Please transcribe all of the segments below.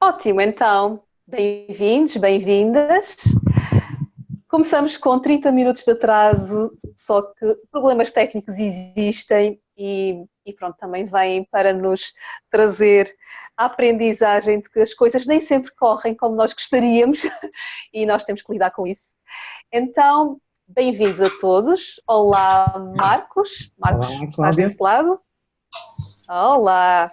Ótimo, então, bem-vindos, bem-vindas. Começamos com 30 minutos de atraso, só que problemas técnicos existem e pronto, também vêm para nos trazer a aprendizagem de que as coisas nem sempre correm como nós gostaríamos e nós temos que lidar com isso. Então, bem-vindos a todos. Olá, Marcos. Olá, Marcos, estás Cláudia. desse lado? Olá.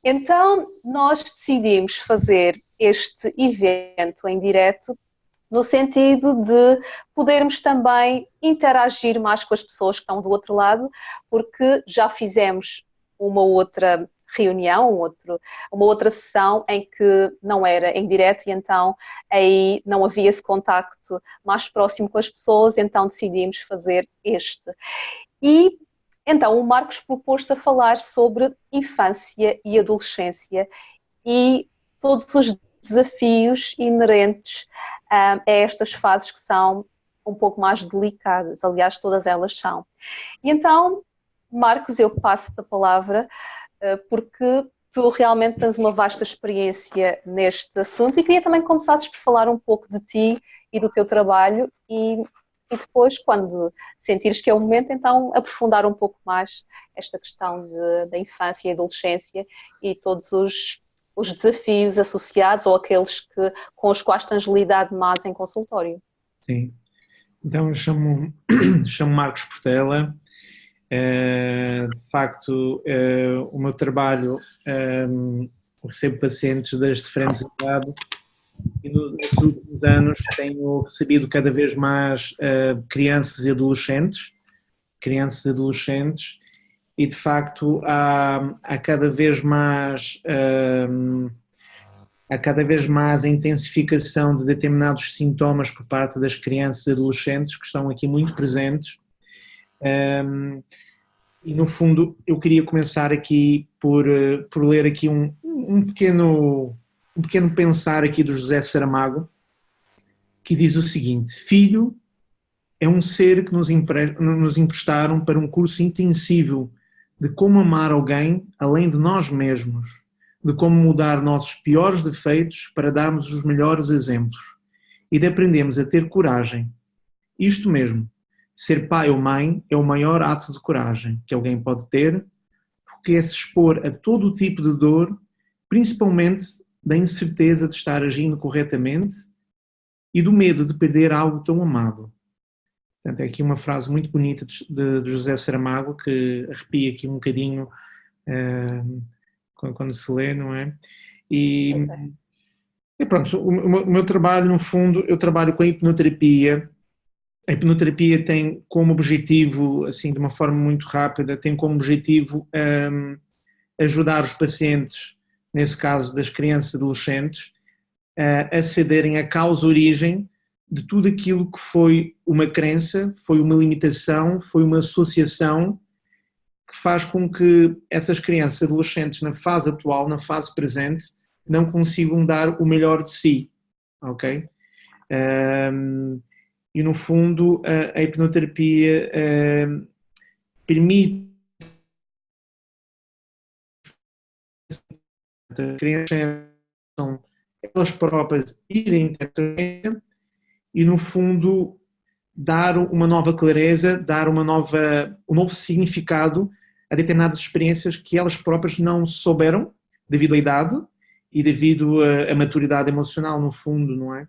Então, nós decidimos fazer este evento em direto no sentido de podermos também interagir mais com as pessoas que estão do outro lado, porque já fizemos uma outra reunião, uma outra sessão em que não era em direto e então aí não havia esse contacto mais próximo com as pessoas, então decidimos fazer este. E então o Marcos propôs-se a falar sobre infância e adolescência e todos os desafios inerentes a estas fases que são um pouco mais delicadas, aliás, todas elas são. E então, Marcos, eu passo-te a palavra porque tu realmente tens uma vasta experiência neste assunto e queria também que começasses por falar um pouco de ti e do teu trabalho e depois, quando sentires que é o momento, então aprofundar um pouco mais esta questão da infância e adolescência e todos os desafios associados ou aqueles com os quais tens lidado mais em consultório. Sim. Então, eu chamo Marcos Portela. De facto, o meu trabalho, eu recebo pacientes das diferentes idades e nos últimos anos tenho recebido cada vez mais crianças e adolescentes e, de facto, há cada vez mais a intensificação de determinados sintomas por parte das crianças e adolescentes que estão aqui muito presentes. E no fundo eu queria começar aqui por ler aqui um pequeno pensar aqui do José Saramago, que diz o seguinte: filho é um ser que nos emprestaram para um curso intensivo de como amar alguém além de nós mesmos, de como mudar nossos piores defeitos para darmos os melhores exemplos e de aprendermos a ter coragem. Isto mesmo, ser pai ou mãe é o maior ato de coragem que alguém pode ter, porque é se expor a todo o tipo de dor, principalmente da incerteza de estar agindo corretamente e do medo de perder algo tão amado. Portanto, é aqui uma frase muito bonita de José Saramago que arrepia aqui um bocadinho quando se lê, não é? E pronto, o meu trabalho, no fundo, eu trabalho com a hipnoterapia. A hipnoterapia tem como objetivo, assim, de uma forma muito rápida, tem como objetivo ajudar os pacientes, nesse caso das crianças e adolescentes, a acederem à causa-origem de tudo aquilo que foi uma crença, foi uma limitação, foi uma associação que faz com que essas crianças e adolescentes na fase atual, na fase presente, não consigam dar o melhor de si, ok? E no fundo a hipnoterapia permite as crianças elas próprias irem ter e no fundo dar uma nova clareza, dar um novo significado a determinadas experiências que elas próprias não souberam devido à idade e devido à maturidade emocional no fundo, não é?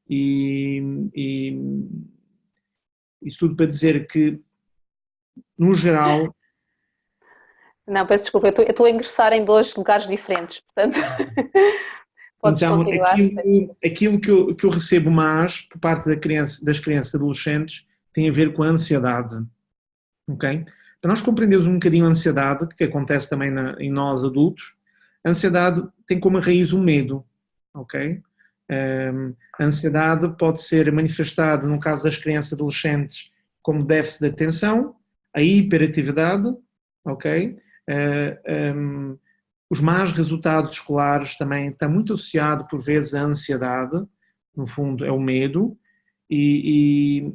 E isso tudo para dizer que, no geral... Não, peço desculpa, eu estou a ingressar em dois lugares diferentes, portanto, podes Então, continuar. aquilo que eu recebo mais por parte das crianças e adolescentes tem a ver com a ansiedade, ok? Para nós compreendermos um bocadinho a ansiedade, que acontece também em nós adultos, a ansiedade tem como raiz o medo, ok? A ansiedade pode ser manifestada, no caso das crianças e adolescentes, como déficit de atenção, a hiperatividade, ok? Os maus resultados escolares também está muito associado por vezes à ansiedade, no fundo é o medo, e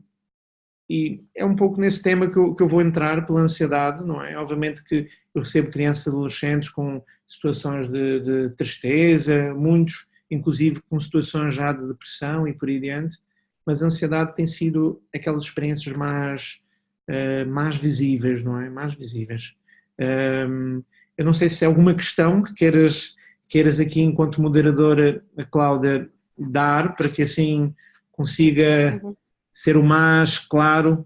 e é um pouco nesse tema que eu vou entrar pela ansiedade, não é? Obviamente que eu recebo crianças e adolescentes com situações de tristeza, muitos, inclusive com situações já de depressão e por aí adiante, mas a ansiedade tem sido aquelas experiências mais visíveis, não é? Mais visíveis. Eu não sei se é alguma questão que queiras aqui, enquanto moderadora, a Cláudia, dar, para que assim consiga ser o mais claro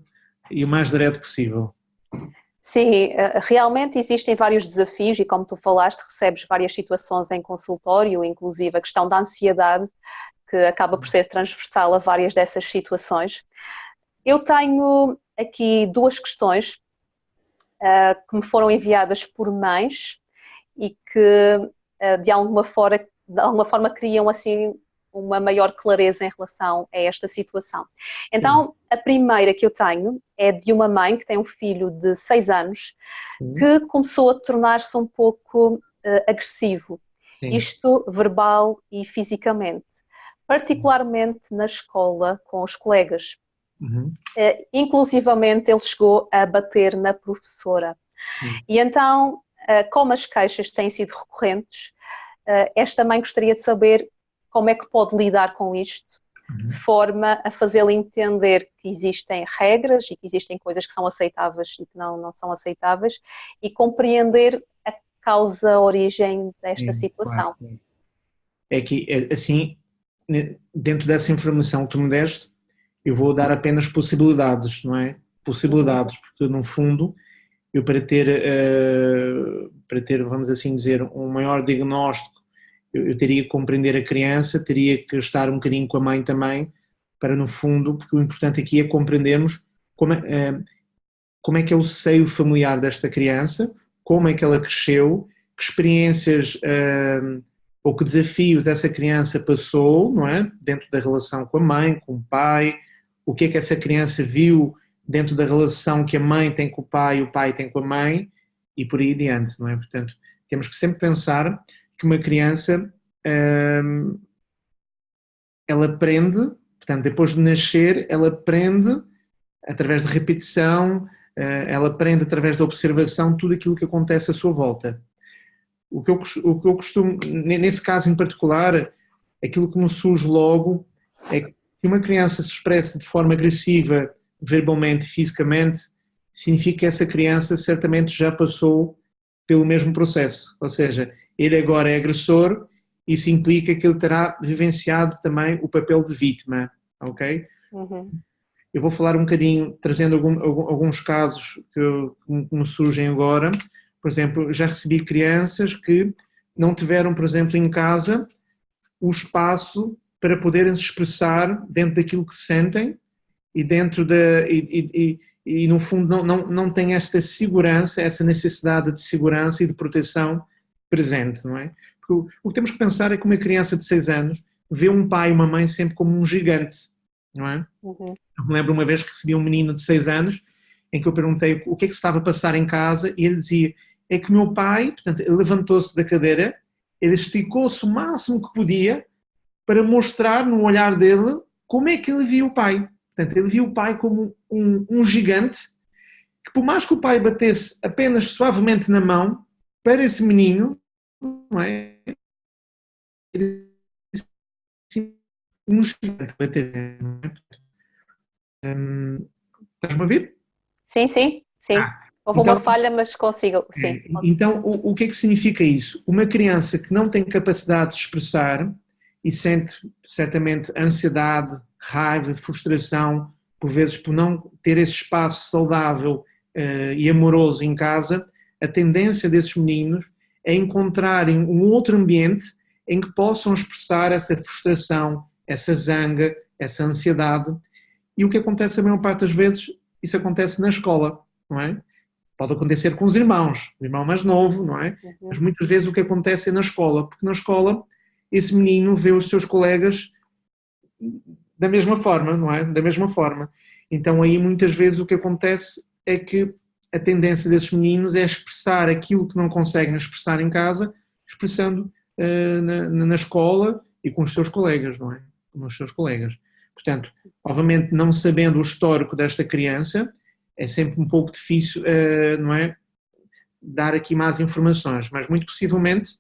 e o mais direto possível. Sim, realmente existem vários desafios e, como tu falaste, recebes várias situações em consultório, inclusive a questão da ansiedade, que acaba por ser transversal a várias dessas situações. Eu tenho aqui duas questões que me foram enviadas por mães e que, de alguma forma criam assim uma maior clareza em relação a esta situação. Então, a primeira que eu tenho é de uma mãe que tem um filho de 6 anos que começou a tornar-se um pouco agressivo. Sim. Isto verbal e fisicamente, particularmente na escola com os colegas. Inclusivamente ele chegou a bater na professora. E então, como as queixas têm sido recorrentes, esta mãe gostaria de saber como é que pode lidar com isto, de forma a fazê-la entender que existem regras e que existem coisas que são aceitáveis e que não são aceitáveis, e compreender a causa, a origem desta situação. Claro. É que, assim, dentro dessa informação que tu me deste, eu vou dar apenas possibilidades, não é? Possibilidades, porque no fundo, eu para ter, vamos assim dizer, um maior diagnóstico, eu teria que compreender a criança, teria que estar um bocadinho com a mãe também, para no fundo, porque o importante aqui é compreendermos como é que é o seio familiar desta criança, como é que ela cresceu, que experiências ou que desafios essa criança passou, não é? Dentro da relação com a mãe, com o pai, o que é que essa criança viu dentro da relação que a mãe tem com o pai e o pai tem com a mãe, e por aí adiante, não é? Portanto, temos que sempre pensar que uma criança, ela aprende, portanto, depois de nascer, ela aprende através de repetição, ela aprende através da observação tudo aquilo que acontece à sua volta. O que eu costumo, nesse caso em particular, aquilo que me surge logo é que se uma criança se expressa de forma agressiva, verbalmente, fisicamente, significa que essa criança certamente já passou pelo mesmo processo, ou seja, ele agora é agressor, isso implica que ele terá vivenciado também o papel de vítima, ok? Eu vou falar um bocadinho, trazendo alguns casos que me surgem agora. Por exemplo, já recebi crianças que não tiveram, por exemplo, em casa o espaço para poderem se expressar dentro daquilo que sentem e dentro e no fundo não têm esta segurança, essa necessidade de segurança e de proteção presente, não é? Porque o que temos que pensar é que uma criança de 6 anos vê um pai e uma mãe sempre como um gigante, não é? Eu me lembro uma vez que recebi um menino de 6 anos em que eu perguntei o que é que se estava a passar em casa e ele dizia, é que o meu pai, portanto, ele levantou-se da cadeira, ele esticou-se o máximo que podia para mostrar no olhar dele como é que ele via o pai. Portanto, ele via o pai como um gigante que, por mais que o pai batesse apenas suavemente na mão, para esse menino, não é? Um gigante bater. Estás-me a ouvir? Sim. Houve uma falha, mas consigo. Sim. Então, o que é que significa isso? Uma criança que não tem capacidade de expressar e sente certamente ansiedade, raiva, frustração, por vezes por não ter esse espaço saudável e amoroso em casa, a tendência desses meninos é encontrarem um outro ambiente em que possam expressar essa frustração, essa zanga, essa ansiedade. E o que acontece a maior parte das vezes, isso acontece na escola, não é? Pode acontecer com os irmãos, o irmão mais novo, não é? Mas muitas vezes o que acontece é na escola, porque na escola esse menino vê os seus colegas da mesma forma, não é? Da mesma forma. Então aí muitas vezes o que acontece é que a tendência desses meninos é expressar aquilo que não conseguem expressar em casa, expressando na escola e com os seus colegas, não é? Com os seus colegas. Portanto, obviamente, não sabendo o histórico desta criança, é sempre um pouco difícil, não é, dar aqui mais informações, mas muito possivelmente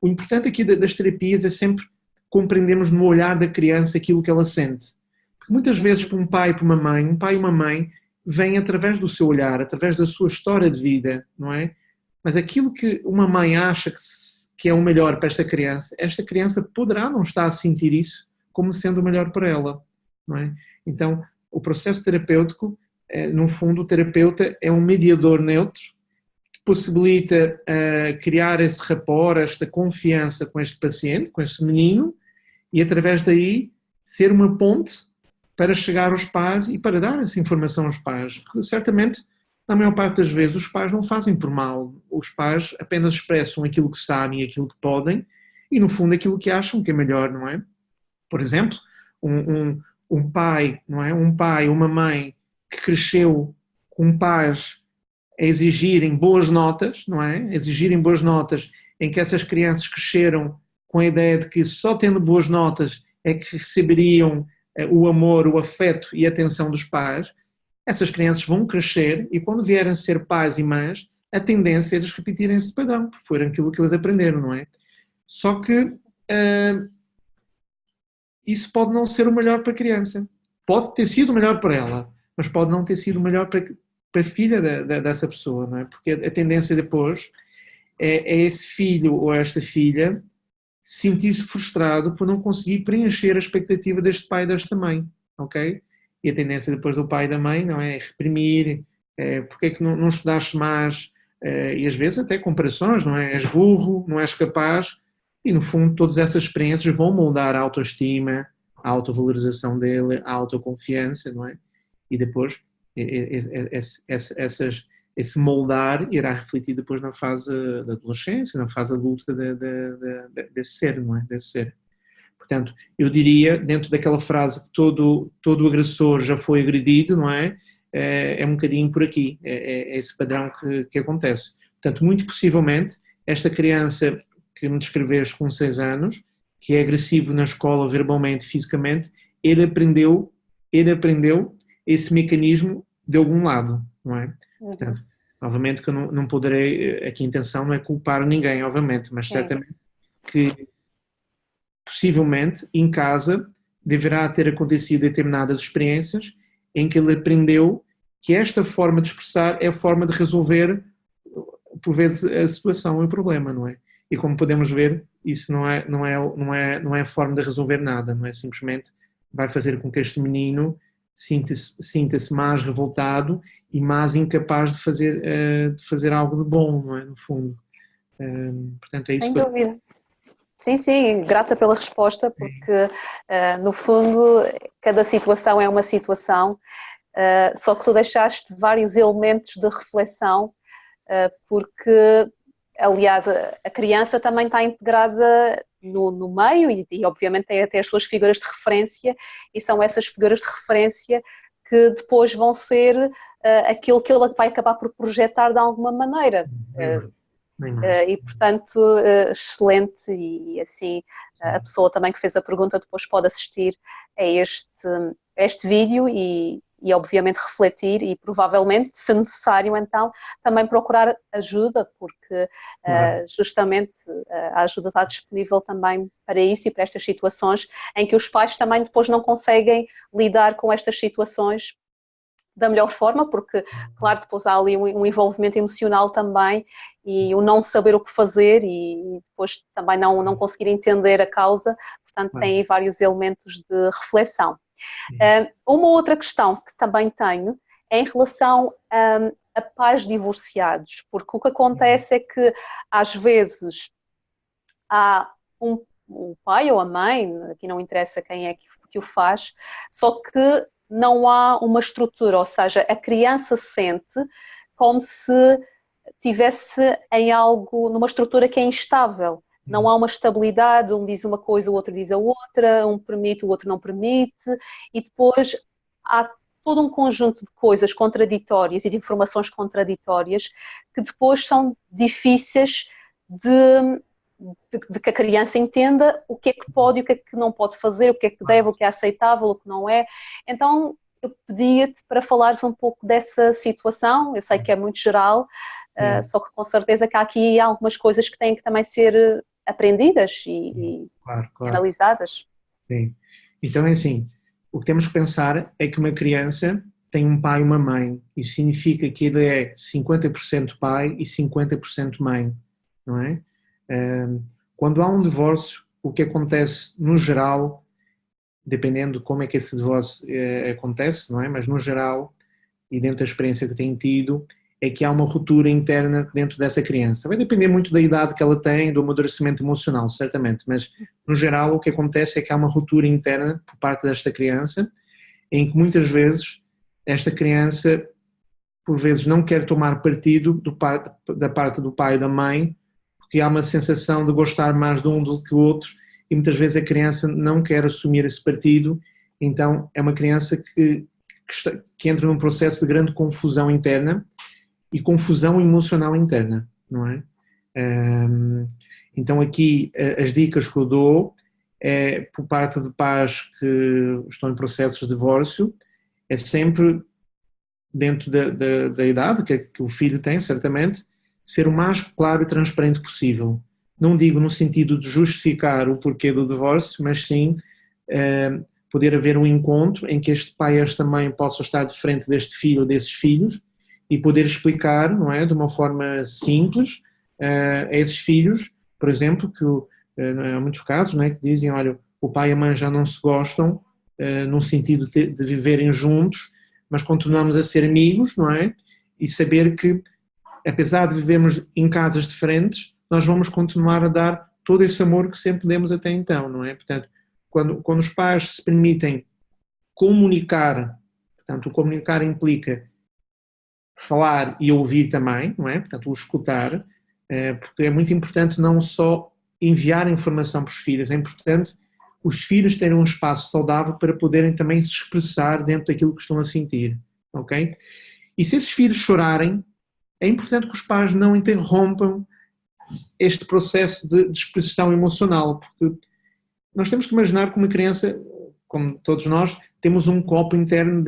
o importante aqui das terapias é sempre compreendermos no olhar da criança aquilo que ela sente. Porque muitas vezes para um pai e para uma mãe, um pai e uma mãe vêm através do seu olhar, através da sua história de vida, não é? Mas aquilo que uma mãe acha que é o melhor para esta criança poderá não estar a sentir isso como sendo o melhor para ela, não é? Então, o processo terapêutico, no fundo, o terapeuta é um mediador neutro que possibilita criar esse rapport, esta confiança com este paciente, com este menino, e através daí ser uma ponte para chegar aos pais e para dar essa informação aos pais. Porque certamente, na maior parte das vezes, os pais não fazem por mal. Os pais apenas expressam aquilo que sabem e aquilo que podem e, no fundo, aquilo que acham que é melhor, não é? Por exemplo, um pai, não é? Um pai, uma mãe que cresceu com pais a exigirem boas notas, não é? Exigirem boas notas, em que essas crianças cresceram com a ideia de que só tendo boas notas é que receberiam o amor, o afeto e a atenção dos pais. Essas crianças vão crescer e quando vierem ser pais e mães, a tendência é eles repetirem esse padrão, porque foi aquilo que eles aprenderam, não é? Só que isso pode não ser o melhor para a criança. Pode ter sido o melhor para ela, mas pode não ter sido o melhor para a filha dessa pessoa, não é? Porque a tendência depois é esse filho ou esta filha sentir-se frustrado por não conseguir preencher a expectativa deste pai e desta mãe, ok? E a tendência depois do pai e da mãe, não é? Reprimir, porque é que não estudaste mais, e às vezes até comparações, não é? És burro, não és capaz, e no fundo todas essas experiências vão moldar a autoestima, a autovalorização dele, a autoconfiança, não é? E depois esse moldar irá refletir depois na fase da adolescência, na fase adulta desse ser, não é? Desse ser. Portanto, eu diria, dentro daquela frase que todo agressor já foi agredido, não é? É um bocadinho por aqui, é esse padrão que acontece. Portanto, muito possivelmente, esta criança que me descreveste com 6 anos, que é agressivo na escola, verbalmente, fisicamente, ele aprendeu esse mecanismo de algum lado, não é? Portanto, obviamente que eu não poderei, aqui a intenção não é culpar ninguém, obviamente, mas certamente que possivelmente em casa deverá ter acontecido determinadas experiências em que ele aprendeu que esta forma de expressar é a forma de resolver, por vezes, a situação e o problema, não é? E como podemos ver, isso não é a forma de resolver nada, não é? Simplesmente vai fazer com que este menino sinta-se mais revoltado e mais incapaz de fazer algo de bom, não é? No fundo. Portanto, é isso. Sem dúvida. Sim, sim, grata pela resposta, porque no fundo cada situação é uma situação, só que tu deixaste vários elementos de reflexão, porque aliás a criança também está integrada no meio e obviamente tem até as suas figuras de referência e são essas figuras de referência que depois vão ser aquilo que ela vai acabar por projetar de alguma maneira. E portanto, excelente, e assim a pessoa também que fez a pergunta depois pode assistir a este vídeo e obviamente refletir e provavelmente, se necessário então, também procurar ajuda, porque justamente a ajuda está disponível também para isso e para estas situações em que os pais também depois não conseguem lidar com estas situações da melhor forma, porque, claro, depois há ali um envolvimento emocional também e o não saber o que fazer e depois também não conseguir entender a causa, portanto tem aí vários elementos de reflexão. Uma outra questão que também tenho é em relação a pais divorciados, porque o que acontece é que às vezes há o pai ou a mãe, aqui não interessa quem é que o faz, só que não há uma estrutura, ou seja, a criança sente como se tivesse em algo, numa estrutura que é instável. Não há uma estabilidade, um diz uma coisa, o outro diz a outra, um permite, o outro não permite, e depois há todo um conjunto de coisas contraditórias e de informações contraditórias que depois são difíceis de que a criança entenda o que é que pode e o que é que não pode fazer, o que é que deve, o que é aceitável, o que não é. Então, eu pedia-te para falares um pouco dessa situação. Eu sei que é muito geral, só que com certeza que há aqui algumas coisas que têm que também ser aprendidas e Claro, claro. analisadas. Sim. Então é assim, o que temos que pensar é que uma criança tem um pai e uma mãe. Isso significa que ele é 50% pai e 50% mãe, não é? Quando há um divórcio, o que acontece no geral, dependendo de como é que esse divórcio acontece, não é? Mas no geral, e dentro da experiência que tenho tido, é que há uma ruptura interna dentro dessa criança. Vai depender muito da idade que ela tem, do amadurecimento emocional, certamente, mas no geral o que acontece é que há uma ruptura interna por parte desta criança, em que muitas vezes esta criança, por vezes, não quer tomar partido da parte do pai e da mãe, porque há uma sensação de gostar mais de um do que o outro, e muitas vezes a criança não quer assumir esse partido, então é uma criança que entra num processo de grande confusão interna e confusão emocional interna, não é? Então aqui as dicas que eu dou é por parte de pais que estão em processos de divórcio, é sempre dentro da idade que o filho tem, certamente, ser o mais claro e transparente possível. Não digo no sentido de justificar o porquê do divórcio, mas sim poder haver um encontro em que este pai e esta mãe possam estar de frente deste filho ou desses filhos e poder explicar, não é, de uma forma simples a esses filhos, por exemplo, que há muitos casos, não é, que dizem, olha, o pai e a mãe já não se gostam, no sentido de viverem juntos, mas continuamos a ser amigos, não é? E saber que, apesar de vivermos em casas diferentes, nós vamos continuar a dar todo esse amor que sempre demos até então, não é? Portanto, quando os pais se permitem comunicar, portanto, o comunicar implica falar e ouvir também, não é? Portanto, o escutar, porque é muito importante não só enviar informação para os filhos, é importante os filhos terem um espaço saudável para poderem também se expressar dentro daquilo que estão a sentir, ok? E se esses filhos chorarem, é importante que os pais não interrompam este processo de expressão emocional, porque nós temos que imaginar que uma criança, como todos nós, temos um copo interno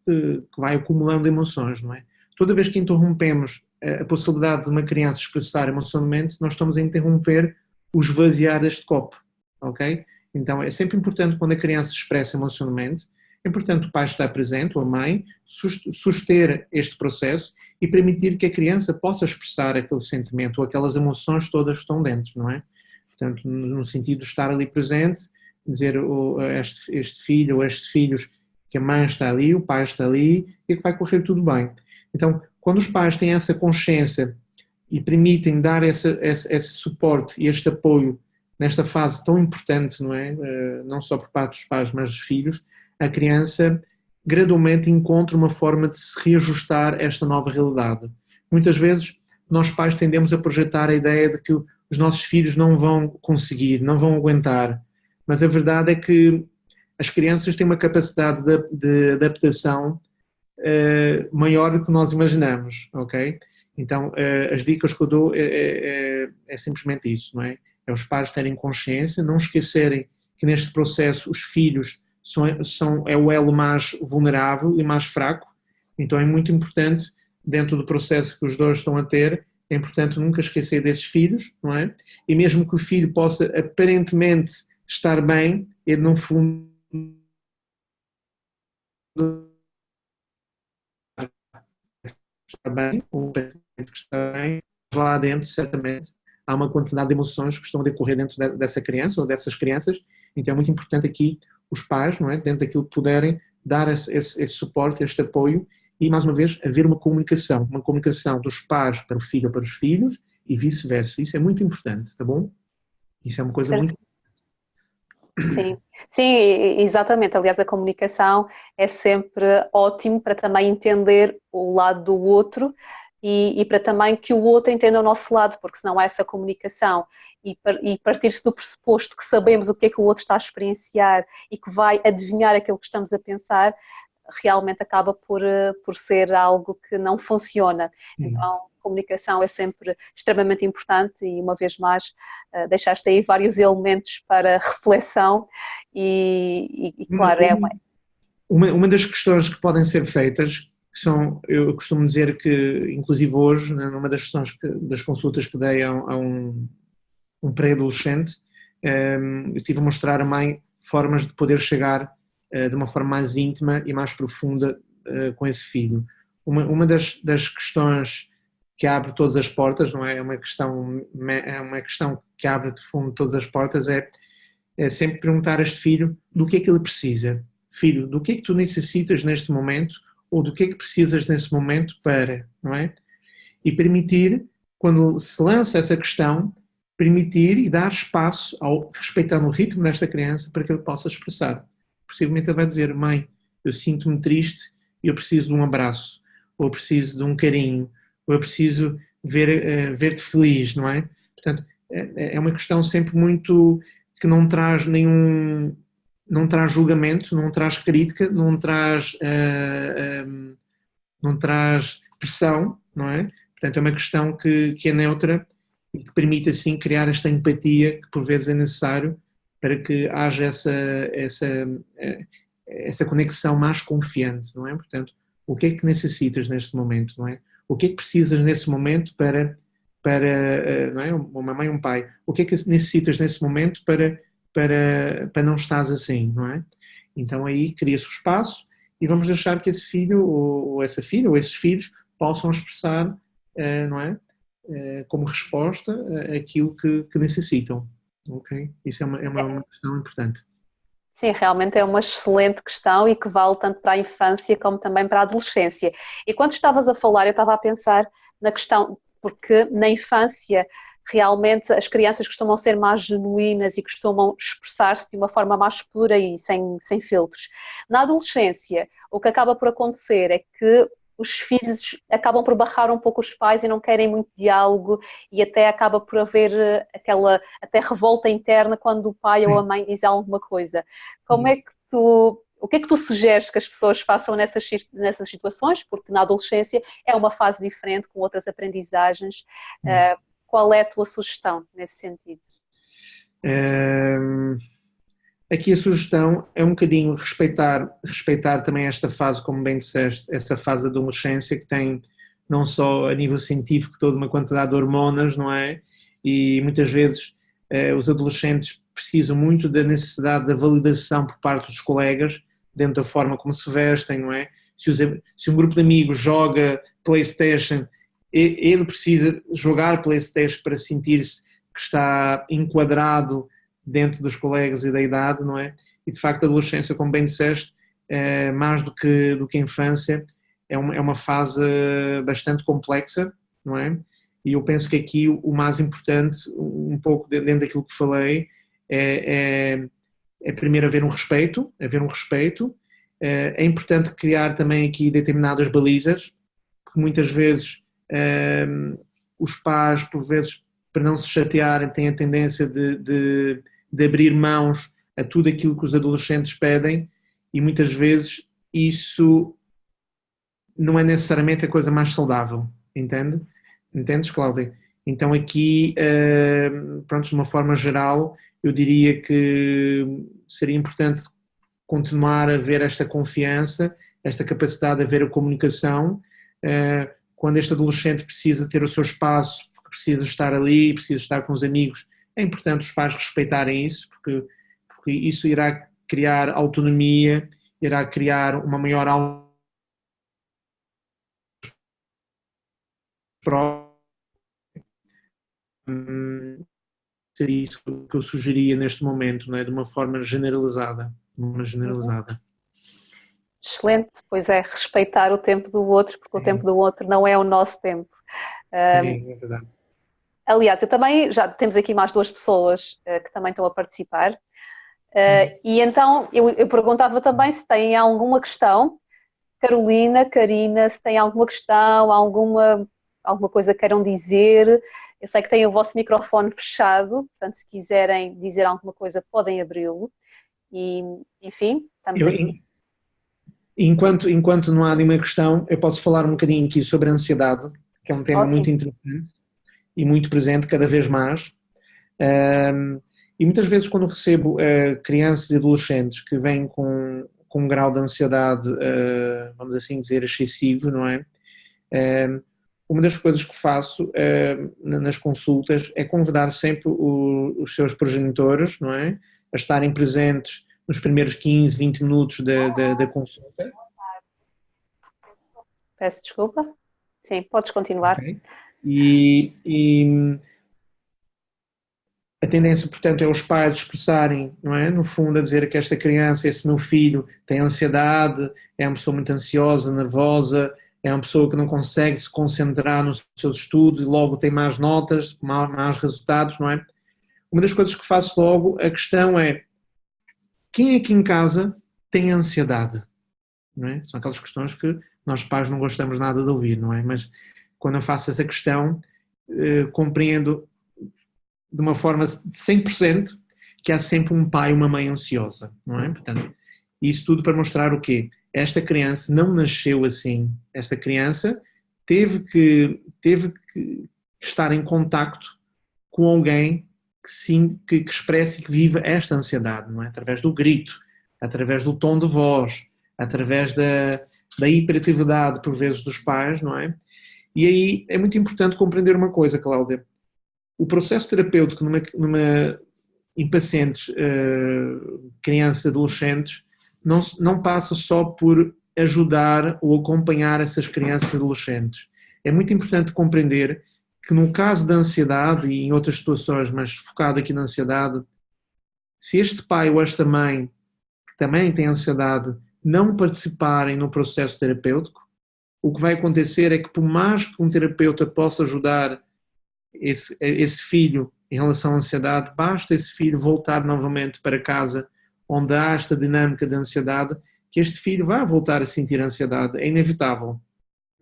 que vai acumulando emoções, não é? Toda vez que interrompemos a possibilidade de uma criança expressar emocionalmente, nós estamos a interromper o esvaziar deste copo, ok? Então é sempre importante, quando a criança se expressa emocionalmente, é importante o pai estar presente, ou a mãe, suster este processo e permitir que a criança possa expressar aquele sentimento ou aquelas emoções todas que estão dentro, não é? Portanto, no sentido de estar ali presente, dizer a este filho ou estes filhos que a mãe está ali, o pai está ali e que vai correr tudo bem. Então, quando os pais têm essa consciência e permitem dar esse suporte e este apoio nesta fase tão importante, não é? Não só por parte dos pais, mas dos filhos, a criança gradualmente encontra uma forma de se reajustar a esta nova realidade. Muitas vezes, nós pais tendemos a projetar a ideia de que os nossos filhos não vão conseguir, não vão aguentar, mas a verdade é que as crianças têm uma capacidade de adaptação maior do que nós imaginamos, ok? Então, as dicas que eu dou é simplesmente isso, não é? É os pais terem consciência, não esquecerem que neste processo os filhos é o elo mais vulnerável e mais fraco, então é muito importante, dentro do processo que os dois estão a ter, é importante nunca esquecer desses filhos, não é? E mesmo que o filho possa aparentemente estar bem, ele no fundo está bem, ou aparentemente está bem, mas lá dentro, certamente, há uma quantidade de emoções que estão a decorrer dentro dessa criança ou dessas crianças, então é muito importante aqui os pais, não é? Dentro daquilo que puderem, dar esse suporte, este apoio e, mais uma vez, haver uma comunicação dos pais para o filho ou para os filhos e vice-versa. Isso é muito importante, tá bom? Isso é uma coisa muito... Sim, sim, exatamente. Aliás, a comunicação é sempre ótimo para também entender o lado do outro e para também que o outro entenda o nosso lado, porque senão há essa comunicação e partir-se do pressuposto que sabemos o que é que o outro está a experienciar e que vai adivinhar aquilo que estamos a pensar, realmente acaba por ser algo que não funciona. Uhum. Então, comunicação é sempre extremamente importante e, uma vez mais, deixaste aí vários elementos para reflexão e Uma, claro, uma das questões que podem ser feitas, que são, eu costumo dizer que, inclusive hoje, né, numa das questões das consultas que dei a um pré-adolescente, eu tive a mostrar a mãe formas de poder chegar de uma forma mais íntima e mais profunda com esse filho. Uma das questões que abre todas as portas, não é? É uma questão que abre de fundo todas as portas, é sempre perguntar a este filho do que é que ele precisa. Filho, do que é que tu necessitas neste momento ou do que é que precisas nesse momento para, não é? E permitir, quando se lança essa questão, permitir e dar espaço, respeitando o ritmo desta criança, para que ele possa expressar. Possivelmente ele vai dizer, mãe, eu sinto-me triste e eu preciso de um abraço, ou eu preciso de um carinho, ou eu preciso ver-te feliz, não é? Portanto, é uma questão sempre muito que não traz não traz julgamento, não traz crítica, não traz pressão, não é? Portanto, é uma questão que é neutra e que permite, assim, criar esta empatia que por vezes é necessário para que haja essa conexão mais confiante, não é? Portanto, o que é que necessitas neste momento, não é? O que é que precisas nesse momento para não é? Uma mãe e um pai. O que é que necessitas nesse momento para não estás assim, não é? Então aí cria-se o espaço e vamos deixar que esse filho ou essa filha ou esses filhos possam expressar, não é? Como resposta aquilo que necessitam, ok? Isso é uma questão importante. sim, realmente é uma excelente questão e que vale tanto para a infância como também para a adolescência. E quando estavas a falar, eu estava a pensar na questão, porque na infância realmente as crianças costumam ser mais genuínas e costumam expressar-se de uma forma mais pura e sem filtros. Na adolescência, o que acaba por acontecer é que os filhos acabam por barrar um pouco os pais e não querem muito diálogo e até acaba por haver aquela até revolta interna quando o pai ou a Sim. mãe diz alguma coisa. Como é que o que é que tu sugeres que as pessoas façam nessas situações? Porque na adolescência é uma fase diferente, com outras aprendizagens. Qual é a tua sugestão nesse sentido? Aqui a sugestão é um bocadinho respeitar também esta fase, como bem disseste, essa fase da adolescência que tem não só a nível científico toda uma quantidade de hormonas, não é? E muitas vezes os adolescentes precisam muito da necessidade da validação por parte dos colegas, dentro da forma como se vestem, não é? Se um grupo de amigos joga PlayStation, ele precisa jogar PlayStation para sentir-se que está enquadrado dentro dos colegas e da idade, não é? E de facto a adolescência, como bem disseste, mais do que a infância, é uma fase bastante complexa, não é? E eu penso que aqui o mais importante, um pouco dentro daquilo que falei, é primeiro haver um respeito. É importante criar também aqui determinadas balizas, porque muitas vezes os pais, por vezes, para não se chatearem, têm a tendência de abrir mãos a tudo aquilo que os adolescentes pedem e muitas vezes isso não é necessariamente a coisa mais saudável, entende? Entendes, Cláudia? Então aqui, pronto, de uma forma geral, eu diria que seria importante continuar a ver esta confiança, esta capacidade de haver a comunicação, quando este adolescente precisa ter o seu espaço, porque precisa estar ali, precisa estar com os amigos, é importante os pais respeitarem isso, porque isso irá criar autonomia, irá criar uma maior seria isso que eu sugeria neste momento, não é? De uma forma generalizada. Uma generalizada. Excelente, pois é, respeitar o tempo do outro, porque o tempo do outro não é o nosso tempo. É verdade. Aliás, eu também, já temos aqui mais duas pessoas que também estão a participar, e então eu perguntava também se têm alguma questão, Carolina, Karina, se têm alguma questão, alguma coisa que queiram dizer. Eu sei que têm o vosso microfone fechado, portanto, se quiserem dizer alguma coisa, podem abri-lo. E, enfim, estamos aqui. Enquanto não há nenhuma questão, eu posso falar um bocadinho aqui sobre a ansiedade, que é um tema muito Ótimo. interessante e muito presente cada vez mais. E muitas vezes quando recebo crianças e adolescentes que vêm com um grau de ansiedade, vamos assim dizer, excessivo, não é? Uma das coisas que faço nas consultas é convidar sempre os seus progenitores, não é? A estarem presentes nos primeiros 15, 20 minutos da consulta. Peço desculpa. Sim, podes continuar. Okay. E a tendência, portanto, é os pais expressarem, não é? No fundo, a dizer que esta criança, este meu filho, tem ansiedade, é uma pessoa muito ansiosa, nervosa, é uma pessoa que não consegue se concentrar nos seus estudos e logo tem más notas, más resultados, não é? Uma das coisas que faço logo, a questão é: quem aqui em casa tem ansiedade? Não é? São aquelas questões que nós pais não gostamos nada de ouvir, não é? Mas quando eu faço essa questão, compreendo de uma forma de 100% que há sempre um pai e uma mãe ansiosa, não é? Portanto, isso tudo para mostrar o quê? Esta criança não nasceu assim. Esta criança teve que estar em contacto com alguém que expresse e que viva esta ansiedade, não é? Através do grito, através do tom de voz, através da hiperatividade, por vezes, dos pais, não é? E aí é muito importante compreender uma coisa, Cláudia. O processo terapêutico em pacientes, crianças, adolescentes, não passa só por ajudar ou acompanhar essas crianças e adolescentes. É muito importante compreender que no caso da ansiedade e em outras situações, mas focado aqui na ansiedade, se este pai ou esta mãe, que também tem ansiedade, não participarem no processo terapêutico, o que vai acontecer é que, por mais que um terapeuta possa ajudar esse filho em relação à ansiedade, basta esse filho voltar novamente para casa onde há esta dinâmica de ansiedade, que este filho vai voltar a sentir ansiedade, é inevitável.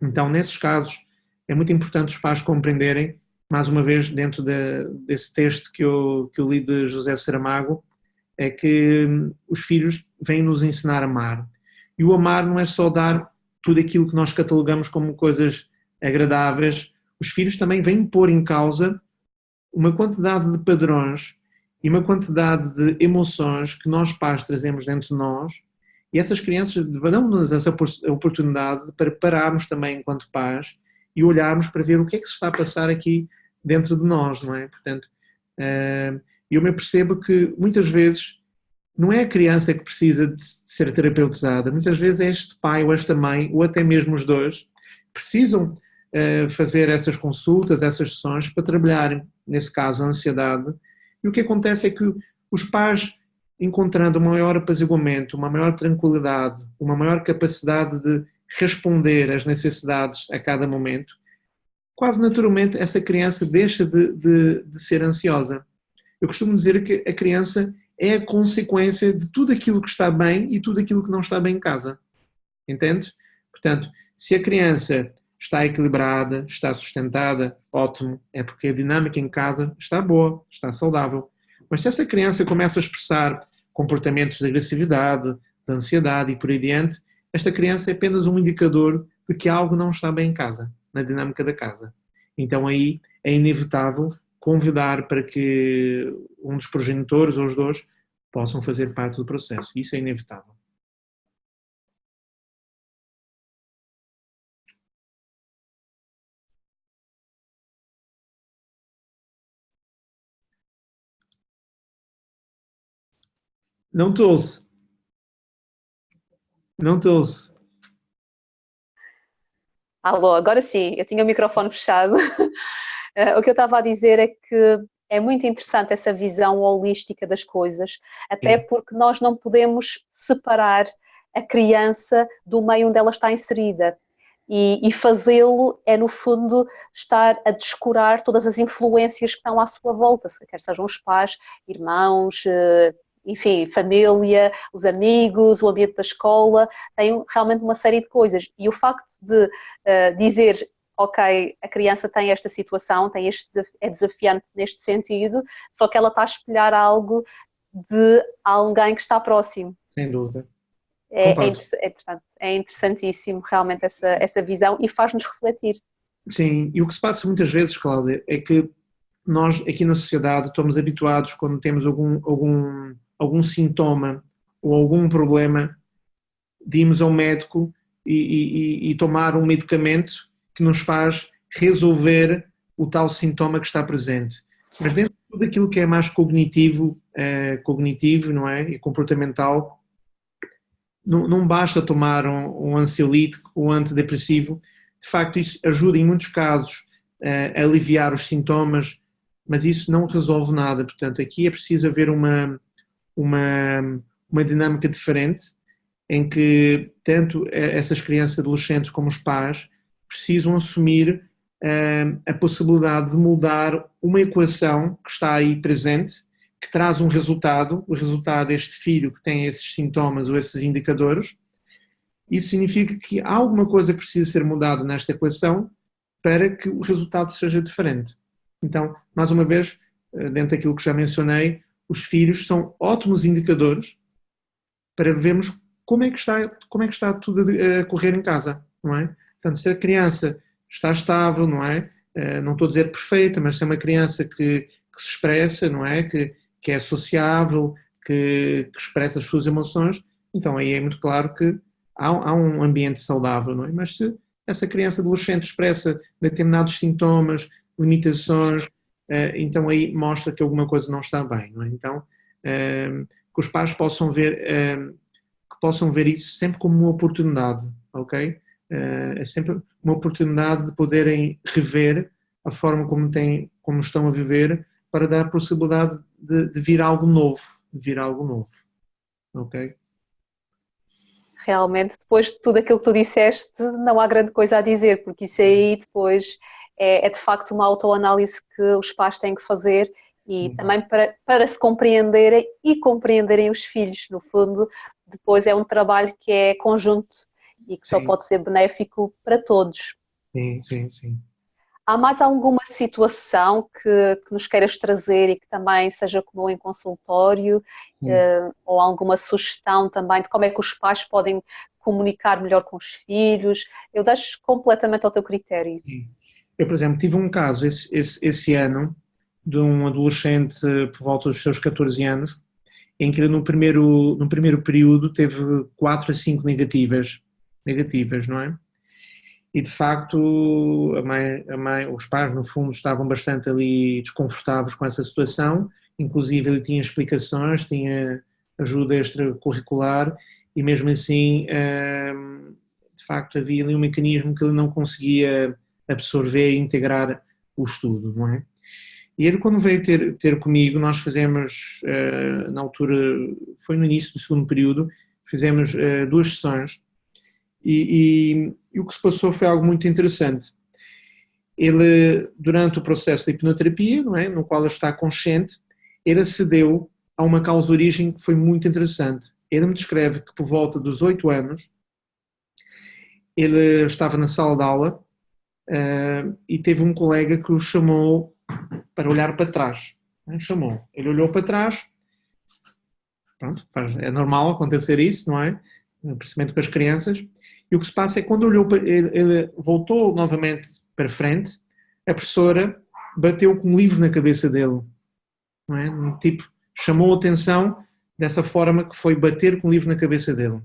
Então, nesses casos, é muito importante os pais compreenderem, mais uma vez, dentro desse texto que eu li de José Saramago, é que os filhos vêm nos ensinar a amar. E o amar não é só dar tudo aquilo que nós catalogamos como coisas agradáveis. Os filhos também vêm pôr em causa uma quantidade de padrões e uma quantidade de emoções que nós pais trazemos dentro de nós, e essas crianças dão-nos essa oportunidade para pararmos também enquanto pais e olharmos para ver o que é que se está a passar aqui dentro de nós, não é? Portanto, eu me percebo que muitas vezes não é a criança que precisa de ser terapeutizada, muitas vezes é este pai ou esta mãe, ou até mesmo os dois, precisam fazer essas consultas, essas sessões para trabalhar, nesse caso, a ansiedade. E o que acontece é que os pais, encontrando um maior apaziguamento, uma maior tranquilidade, uma maior capacidade de responder às necessidades a cada momento, quase naturalmente essa criança deixa de ser ansiosa. Eu costumo dizer que a criança é a consequência de tudo aquilo que está bem e tudo aquilo que não está bem em casa. Entende? Portanto, se a criança está equilibrada, está sustentada, ótimo, é porque a dinâmica em casa está boa, está saudável. Mas se essa criança começa a expressar comportamentos de agressividade, de ansiedade e por aí diante, esta criança é apenas um indicador de que algo não está bem em casa, na dinâmica da casa. Então aí é inevitável convidar para que um dos progenitores ou os dois possam fazer parte do processo. Isso é inevitável. Não te ouço. Não te ouço. Alô, agora sim, eu tinha o microfone fechado. O que eu estava a dizer é que é muito interessante essa visão holística das coisas, até porque nós não podemos separar a criança do meio onde ela está inserida. E fazê-lo é, no fundo, estar a descurar todas as influências que estão à sua volta, quer sejam os pais, irmãos, enfim, família, os amigos, o ambiente da escola, tem realmente uma série de coisas. E o facto de dizer, ok, a criança tem esta situação, é desafiante neste sentido, só que ela está a espelhar algo de alguém que está próximo. Sem dúvida. concordo. Portanto, é interessantíssimo realmente essa visão e faz-nos refletir. Sim, e o que se passa muitas vezes, Cláudia, é que nós aqui na sociedade estamos habituados quando temos algum sintoma ou algum problema de irmos ao médico e tomar um medicamento que nos faz resolver o tal sintoma que está presente. Mas dentro de tudo aquilo que é mais cognitivo, não é? E comportamental, não basta tomar um ansiolítico ou um antidepressivo. De facto, isso ajuda em muitos casos a aliviar os sintomas, mas isso não resolve nada. Portanto, aqui é preciso haver uma dinâmica diferente, em que tanto essas crianças e adolescentes como os pais precisam assumir a possibilidade de mudar uma equação que está aí presente, que traz um resultado, o resultado é este filho que tem esses sintomas ou esses indicadores. Isso significa que alguma coisa precisa ser mudada nesta equação para que o resultado seja diferente. Então, mais uma vez, dentro daquilo que já mencionei, os filhos são ótimos indicadores para vermos como é que está tudo a correr em casa, não é? Portanto, se a criança está estável, não é? Não estou a dizer perfeita, mas se é uma criança que se expressa, não é? Que é sociável, que expressa as suas emoções, então aí é muito claro que há um ambiente saudável, não é? Mas se essa criança adolescente expressa determinados sintomas, limitações, então aí mostra que alguma coisa não está bem, não é? Então, que os pais possam ver isso sempre como uma oportunidade, ok? É sempre uma oportunidade de poderem rever a forma como estão a viver, para dar a possibilidade de vir algo novo, ok? Realmente, depois de tudo aquilo que tu disseste, não há grande coisa a dizer, porque isso aí depois é de facto uma autoanálise que os pais têm que fazer e também para se compreenderem e compreenderem os filhos. No fundo, depois é um trabalho que é conjunto e que só pode ser benéfico para todos. Sim. Há mais alguma situação que nos queiras trazer e que também seja comum em consultório, ou alguma sugestão também de como é que os pais podem comunicar melhor com os filhos? Eu deixo completamente ao teu critério. Sim. Eu, por exemplo, tive um caso esse ano de um adolescente por volta dos seus 14 anos, em que no primeiro período teve 4 a 5 negativas, não é? E de facto os pais no fundo estavam bastante ali desconfortáveis com essa situação, inclusive ele tinha explicações, tinha ajuda extracurricular e mesmo assim de facto havia ali um mecanismo que ele não conseguia absorver e integrar o estudo, não é? E ele quando veio ter comigo, nós fizemos, na altura, foi no início do segundo período, fizemos 2 sessões e o que se passou foi algo muito interessante. Ele, durante o processo de hipnoterapia, não é, no qual ele está consciente, ele acedeu a uma causa-origem que foi muito interessante. Ele me descreve que por volta dos 8 anos, ele estava na sala de aula e teve um colega que o chamou para olhar para trás. Ele olhou para trás, pronto, é normal acontecer isso, não é? Principalmente com as crianças. E o que se passa é que quando ele voltou novamente para frente, a professora bateu com um livro na cabeça dele, não é? Tipo, chamou a atenção dessa forma que foi bater com um livro na cabeça dele.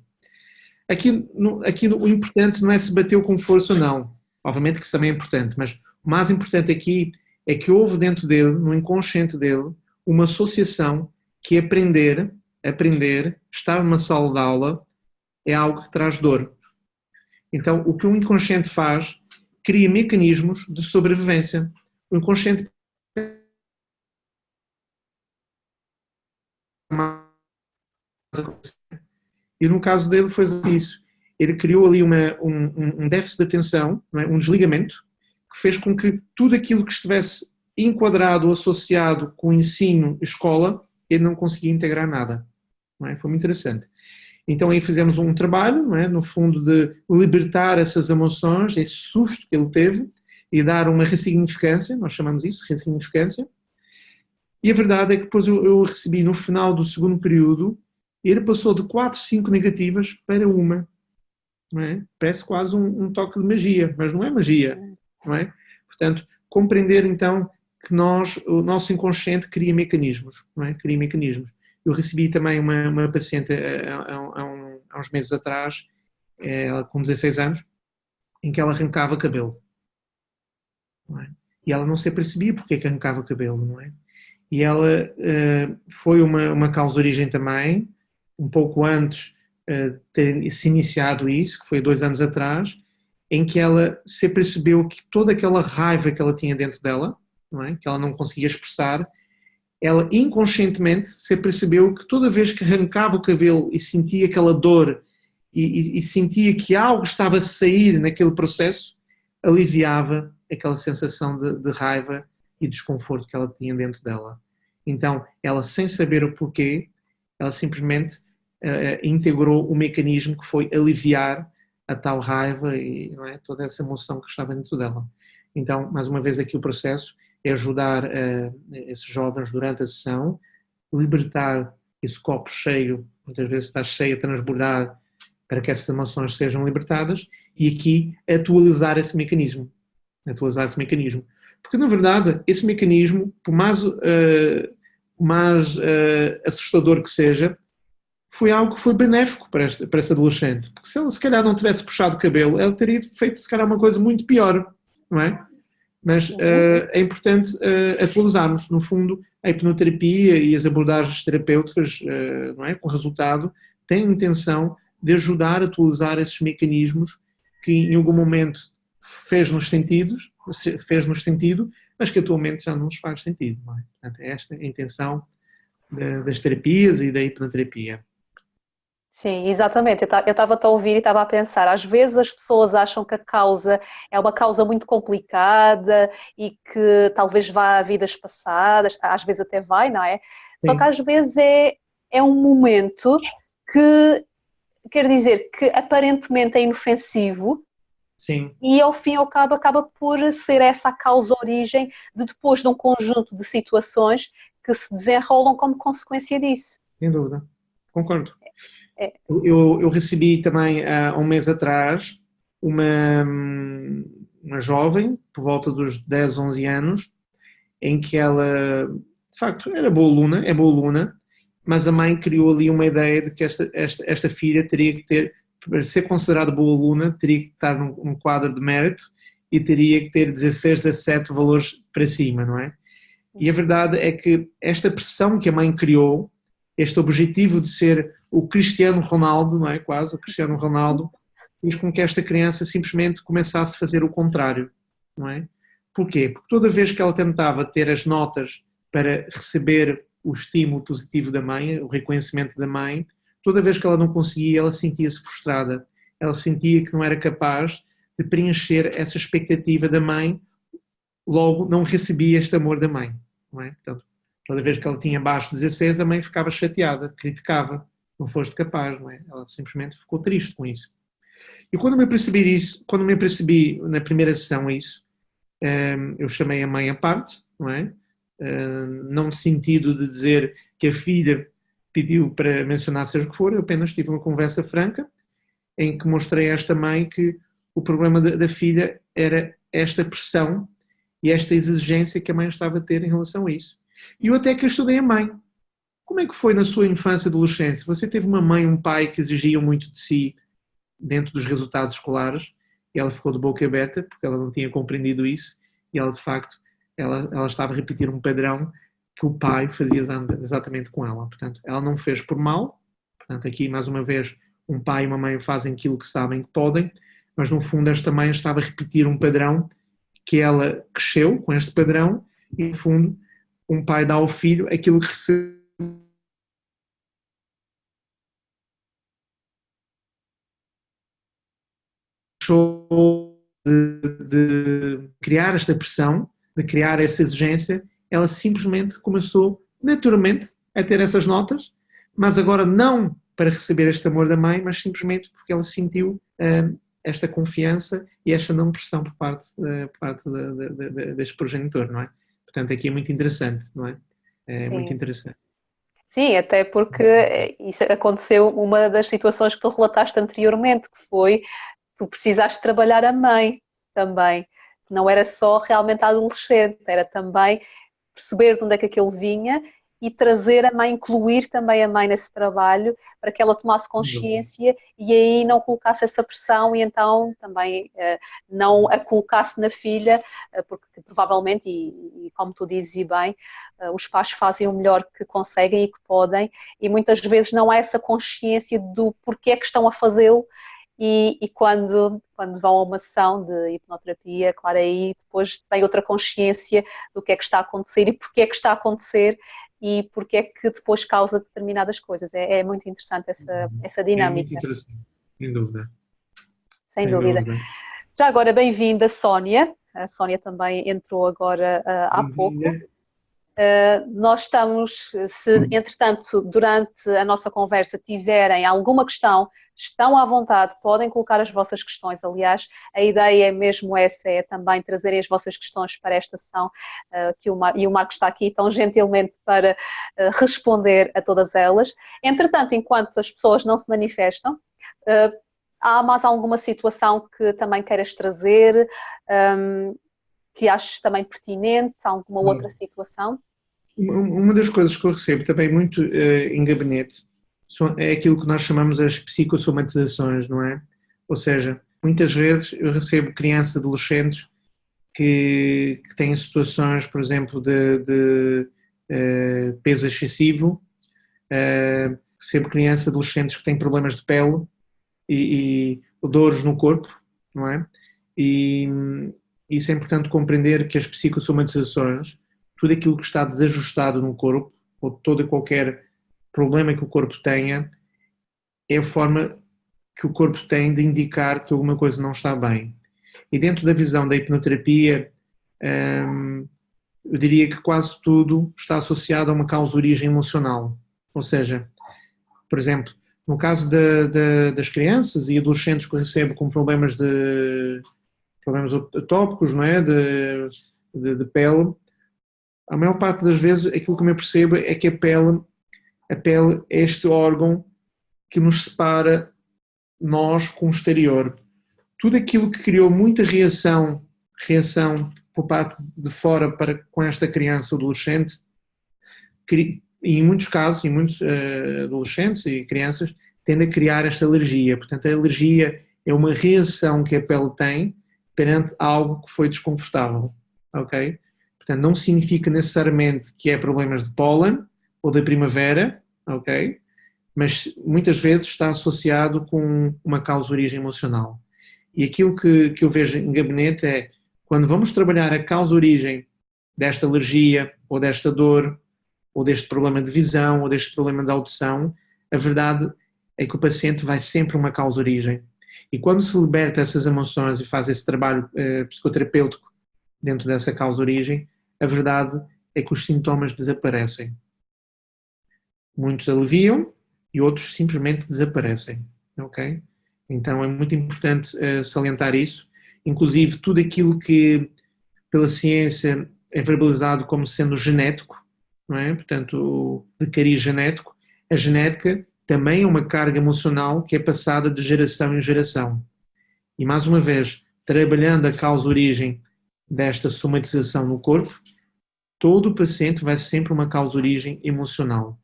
Aqui o importante não é se bateu com força ou não, obviamente que isso também é importante, mas o mais importante aqui é que houve dentro dele, no inconsciente dele, uma associação que aprender, estar numa sala de aula é algo que traz dor. Então, o que o inconsciente faz, cria mecanismos de sobrevivência. O inconsciente e no caso dele foi isso. Ele criou ali um déficit de atenção, não é? Um desligamento, que fez com que tudo aquilo que estivesse enquadrado ou associado com o ensino e escola, ele não conseguia integrar nada. Não é? Foi muito interessante. Então aí fizemos um trabalho, não é? No fundo, de libertar essas emoções, esse susto que ele teve, e dar uma ressignificância, nós chamamos isso, ressignificância. E a verdade é que depois eu recebi no final do segundo período Ele passou de 4, 5 negativas para uma. Não é? Parece quase um toque de magia, mas não é magia. Não é? Portanto, compreender então que o nosso inconsciente cria mecanismos. Não é? Cria mecanismos. Eu recebi também uma paciente há uns meses atrás, ela com 16 anos, em que ela arrancava cabelo. Não é? E ela não se apercebia porque é que arrancava cabelo, não é? E ela foi uma causa-origem também, um pouco antes de ter se iniciado isso, que foi 2 anos atrás, em que ela se apercebeu que toda aquela raiva que ela tinha dentro dela, não é? Que ela não conseguia expressar, ela inconscientemente se apercebeu que toda vez que arrancava o cabelo e sentia aquela dor e sentia que algo estava a sair naquele processo, aliviava aquela sensação de raiva e desconforto que ela tinha dentro dela. Então, ela, sem saber o porquê, ela simplesmente integrou o mecanismo que foi aliviar a tal raiva e, não é, toda essa emoção que estava dentro dela. Então, mais uma vez, aqui o processo é ajudar esses jovens durante a sessão, libertar esse copo cheio, muitas vezes está cheio a transbordar, para que essas emoções sejam libertadas, e aqui atualizar esse mecanismo. Atualizar esse mecanismo. Porque, na verdade, esse mecanismo, por mais assustador que seja, foi algo que foi benéfico para esta adolescente. Porque se ela, se calhar, não tivesse puxado o cabelo, ela teria feito, se calhar, uma coisa muito pior, não é? Mas é importante atualizarmos, no fundo, a hipnoterapia e as abordagens terapêuticas, não é? Com resultado, têm a intenção de ajudar a atualizar esses mecanismos que em algum momento fez-nos sentido, mas que atualmente já não nos faz sentido. Não é? Portanto, esta é a intenção das terapias e da hipnoterapia. Sim, exatamente. Eu estava a ouvir e estava a pensar, às vezes as pessoas acham que a causa é uma causa muito complicada e que talvez vá a vidas passadas, às vezes até vai, não é? Só que Sim. às vezes é um momento que, quer dizer, que aparentemente é inofensivo. Sim. E ao fim e ao cabo acaba por ser essa a causa-origem de depois de um conjunto de situações que se desenrolam como consequência disso. Sem dúvida. Concordo. É, Eu recebi também há um mês atrás uma jovem, por volta dos 10, 11 anos, em que ela, de facto, era boa aluna, é boa aluna, mas a mãe criou ali uma ideia de que esta filha teria que ter, para ser considerada boa aluna, teria que estar num quadro de mérito e teria que ter 16, 17 valores para cima, não é? E a verdade é que esta pressão que a mãe criou, este objetivo de ser o Cristiano Ronaldo, não é? Quase, o Cristiano Ronaldo, fez com que esta criança simplesmente começasse a fazer o contrário, não é? Porquê? Porque toda vez que ela tentava ter as notas para receber o estímulo positivo da mãe, o reconhecimento da mãe, toda vez que ela não conseguia, ela sentia-se frustrada. Ela sentia que não era capaz de preencher essa expectativa da mãe, logo não recebia este amor da mãe, não é? Portanto, toda vez que ela tinha abaixo de 16, a mãe ficava chateada, criticava, não foste capaz, não é? Ela simplesmente ficou triste com isso. E quando me apercebi na primeira sessão isso, eu chamei a mãe à parte, não é? Não no sentido de dizer que a filha pediu para mencionar seja o que for, eu apenas tive uma conversa franca em que mostrei a esta mãe que o problema da filha era esta pressão e esta exigência que a mãe estava a ter em relação a isso. E eu até que estudei a mãe. Como é que foi na sua infância e adolescência? Você teve uma mãe e um pai que exigiam muito de si dentro dos resultados escolares e ela ficou de boca aberta porque ela não tinha compreendido isso e ela, de facto, ela estava a repetir um padrão que o pai fazia exatamente com ela. Portanto, ela não fez por mal. Portanto, aqui, mais uma vez, um pai e uma mãe fazem aquilo que sabem que podem, mas, no fundo, esta mãe estava a repetir um padrão que ela cresceu com este padrão e, no fundo, um pai dá ao filho aquilo que recebeu de criar esta pressão, de criar essa exigência, ela simplesmente começou naturalmente a ter essas notas, mas agora não para receber este amor da mãe, mas simplesmente porque ela sentiu esta confiança e esta não pressão por parte deste progenitor, não é? Portanto, aqui é muito interessante, não é? É muito sim. interessante. Sim, até porque isso aconteceu, uma das situações que tu relataste anteriormente, que foi, tu precisaste trabalhar a mãe também. Não era só realmente a adolescente, era também perceber de onde é que aquilo vinha e trazer a mãe, incluir também a mãe nesse trabalho para que ela tomasse consciência e aí não colocasse essa pressão e então também não a colocasse na filha, porque provavelmente, e como tu dizes e bem, os pais fazem o melhor que conseguem e que podem e muitas vezes não há essa consciência do porquê é que estão a fazê-lo e quando vão a uma sessão de hipnoterapia, claro, aí depois tem outra consciência do que é que está a acontecer e porque é que está a acontecer e porque é que depois causa determinadas coisas. É muito interessante essa É muito dinâmica, interessante, sem dúvida, sem sem dúvida. dúvida. Já agora, bem-vinda, Sónia. A Sónia também entrou agora há pouco. Bem-vinda. Nós estamos, se entretanto, durante a nossa conversa tiverem alguma questão, estão à vontade, podem colocar as vossas questões. Aliás, a ideia é mesmo essa, é também trazerem as vossas questões para esta sessão, e o Marco está aqui tão gentilmente para responder a todas elas. Entretanto, enquanto as pessoas não se manifestam, há mais alguma situação que também queiras trazer, que aches também pertinente, alguma outra situação? Uma das coisas que eu recebo também muito em gabinete é aquilo que nós chamamos as psicossomatizações, não é? Ou seja, muitas vezes eu recebo crianças, adolescentes que têm situações, por exemplo, de peso excessivo, recebo crianças, adolescentes que têm problemas de pele e dores no corpo, não é? E isso é importante compreender que as psicossomatizações, tudo aquilo que está desajustado no corpo, ou todo e qualquer problema que o corpo tenha, é a forma que o corpo tem de indicar que alguma coisa não está bem. E dentro da visão da hipnoterapia, eu diria que quase tudo está associado a uma causa-origem emocional. Ou seja, por exemplo, no caso das crianças e adolescentes que eu recebo com problemas atópicos, não é? De pele, a maior parte das vezes aquilo que eu me percebo é que a pele é este órgão que nos separa nós com o exterior. Tudo aquilo que criou muita reação por parte de fora com esta criança ou adolescente, e em muitos casos, em muitos adolescentes e crianças, tende a criar esta alergia. Portanto, a alergia é uma reação que a pele tem perante algo que foi desconfortável, ok? Portanto, não significa necessariamente que é problemas de pólen ou da primavera, ok? Mas muitas vezes está associado com uma causa-origem emocional. E aquilo que eu vejo em gabinete é, quando vamos trabalhar a causa-origem desta alergia ou desta dor, ou deste problema de visão, ou deste problema de audição, a verdade é que o paciente vai sempre a uma causa-origem. E quando se liberta essas emoções e faz esse trabalho psicoterapêutico dentro dessa causa-origem, a verdade é que os sintomas desaparecem. Muitos aliviam e outros simplesmente desaparecem, ok? Então é muito importante salientar isso. Inclusive tudo aquilo que pela ciência é verbalizado como sendo genético, não é? Portanto, de cariz genético, a genética também é uma carga emocional que é passada de geração em geração. E mais uma vez, trabalhando a causa-origem desta somatização no corpo, todo o paciente vai sempre uma causa-origem emocional.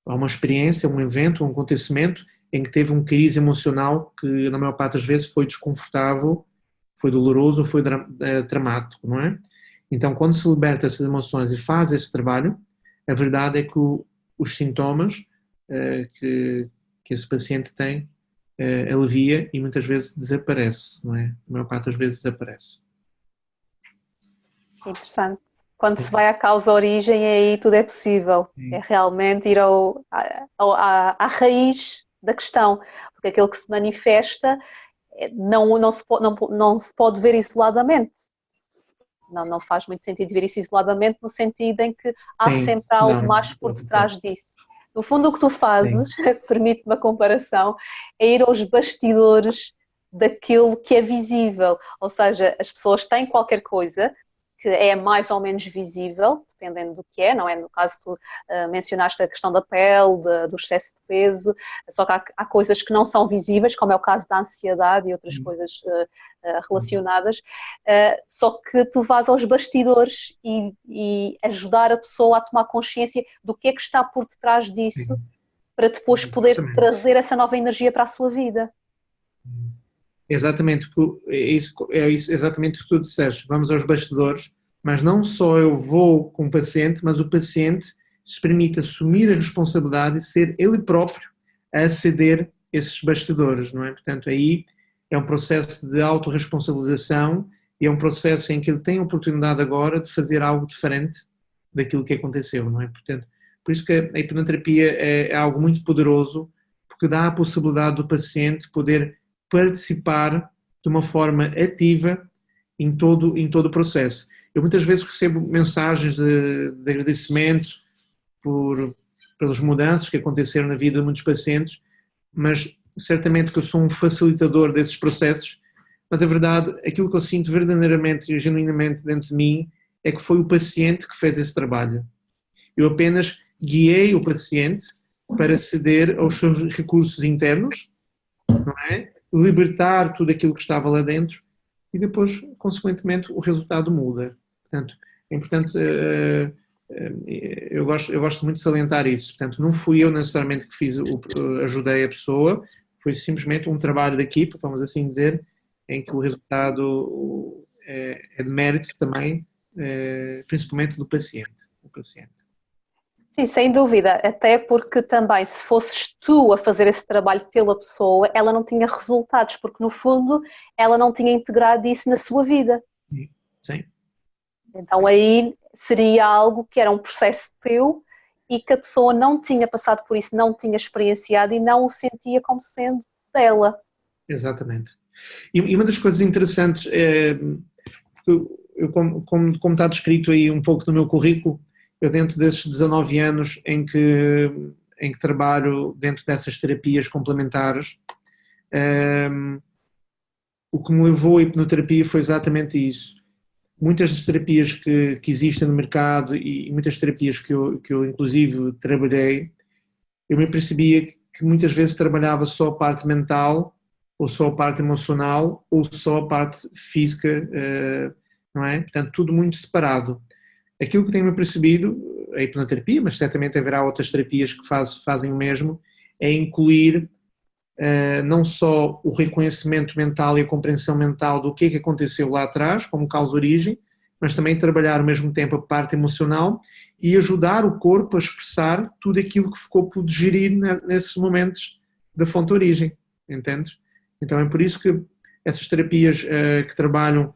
Há uma experiência, um evento, um acontecimento em que teve um cariz emocional que, na maior parte das vezes, foi desconfortável, foi doloroso, foi dramático, não é? Então, quando se liberta essas emoções e faz esse trabalho, a verdade é que os sintomas que esse paciente tem alivia e muitas vezes desaparece, não é? A maior parte das vezes desaparece. Interessante. Quando se vai à causa-origem, aí tudo é possível. Sim. É realmente ir à raiz da questão, porque aquilo que se manifesta não se pode ver isoladamente. Não faz muito sentido ver isso isoladamente, no sentido em que há Sim, sempre algo não. mais por detrás disso. No fundo, o que tu fazes, permite-me a comparação, é ir aos bastidores daquilo que é visível. Ou seja, as pessoas têm qualquer coisa que é mais ou menos visível, dependendo do que é, não é? No caso, tu mencionaste a questão da pele, do excesso de peso, só que há coisas que não são visíveis, como é o caso da ansiedade e outras coisas relacionadas, só que tu vais aos bastidores e ajudar a pessoa a tomar consciência do que é que está por detrás disso, para depois poder trazer essa nova energia para a sua vida. Exatamente, é isso exatamente o que tu disseste. Vamos aos bastidores, mas não só eu vou com o paciente, mas o paciente se permite assumir a responsabilidade e ser ele próprio a aceder esses bastidores, não é? Portanto, aí é um processo de autorresponsabilização e é um processo em que ele tem a oportunidade agora de fazer algo diferente daquilo que aconteceu, não é? Portanto, por isso que a hipnoterapia é algo muito poderoso, porque dá a possibilidade do paciente poder participar de uma forma ativa em todo o processo. Eu muitas vezes recebo mensagens de agradecimento pelas mudanças que aconteceram na vida de muitos pacientes, mas certamente que eu sou um facilitador desses processos, mas a verdade, aquilo que eu sinto verdadeiramente e genuinamente dentro de mim é que foi o paciente que fez esse trabalho. Eu apenas guiei o paciente para ceder aos seus recursos internos, não é? Libertar tudo aquilo que estava lá dentro e depois, consequentemente, o resultado muda. Portanto, é importante, eu gosto muito de salientar isso. Portanto, não fui eu necessariamente que ajudei a pessoa, foi simplesmente um trabalho de equipa, vamos assim dizer, em que o resultado é de mérito também, principalmente do paciente. Sim, sem dúvida, até porque também se fosses tu a fazer esse trabalho pela pessoa, ela não tinha resultados, porque no fundo ela não tinha integrado isso na sua vida. Sim. Então aí seria algo que era um processo teu e que a pessoa não tinha passado por isso, não tinha experienciado e não o sentia como sendo dela. Exatamente. E uma das coisas interessantes, como está descrito aí um pouco no meu currículo, eu dentro desses 19 anos em que trabalho dentro dessas terapias complementares, o que me levou à hipnoterapia foi exatamente isso. Muitas das terapias que existem no mercado e muitas terapias que eu inclusive trabalhei, eu me percebia que muitas vezes trabalhava só a parte mental, ou só a parte emocional, ou só a parte física, não é? Portanto, tudo muito separado. Aquilo que tenho-me percebido, a hipnoterapia, mas certamente haverá outras terapias que fazem o mesmo, é incluir não só o reconhecimento mental e a compreensão mental do que é que aconteceu lá atrás, como causa-origem, mas também trabalhar ao mesmo tempo a parte emocional e ajudar o corpo a expressar tudo aquilo que ficou por digerir nesses momentos da fonte-origem, entendes? Então é por isso que essas terapias que trabalham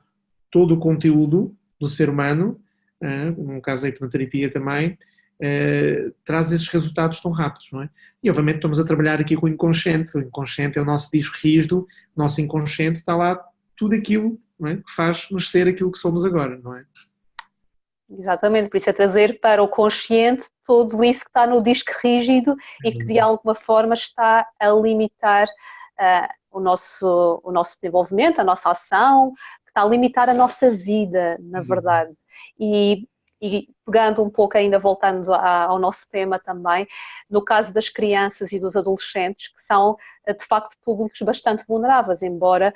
todo o conteúdo do ser humano, no caso a hipnoterapia também, traz esses resultados tão rápidos, não é? E obviamente estamos a trabalhar aqui com o inconsciente é o nosso disco rígido, o nosso inconsciente está lá tudo aquilo, não é? Que faz-nos ser aquilo que somos agora, não é? Exatamente, por isso é trazer para o consciente tudo isso que está no disco rígido e que de alguma forma está a limitar o nosso desenvolvimento, a nossa ação, que está a limitar a nossa vida, na verdade. E pegando um pouco ainda, voltando ao nosso tema também, no caso das crianças e dos adolescentes, que são de facto públicos bastante vulneráveis, embora,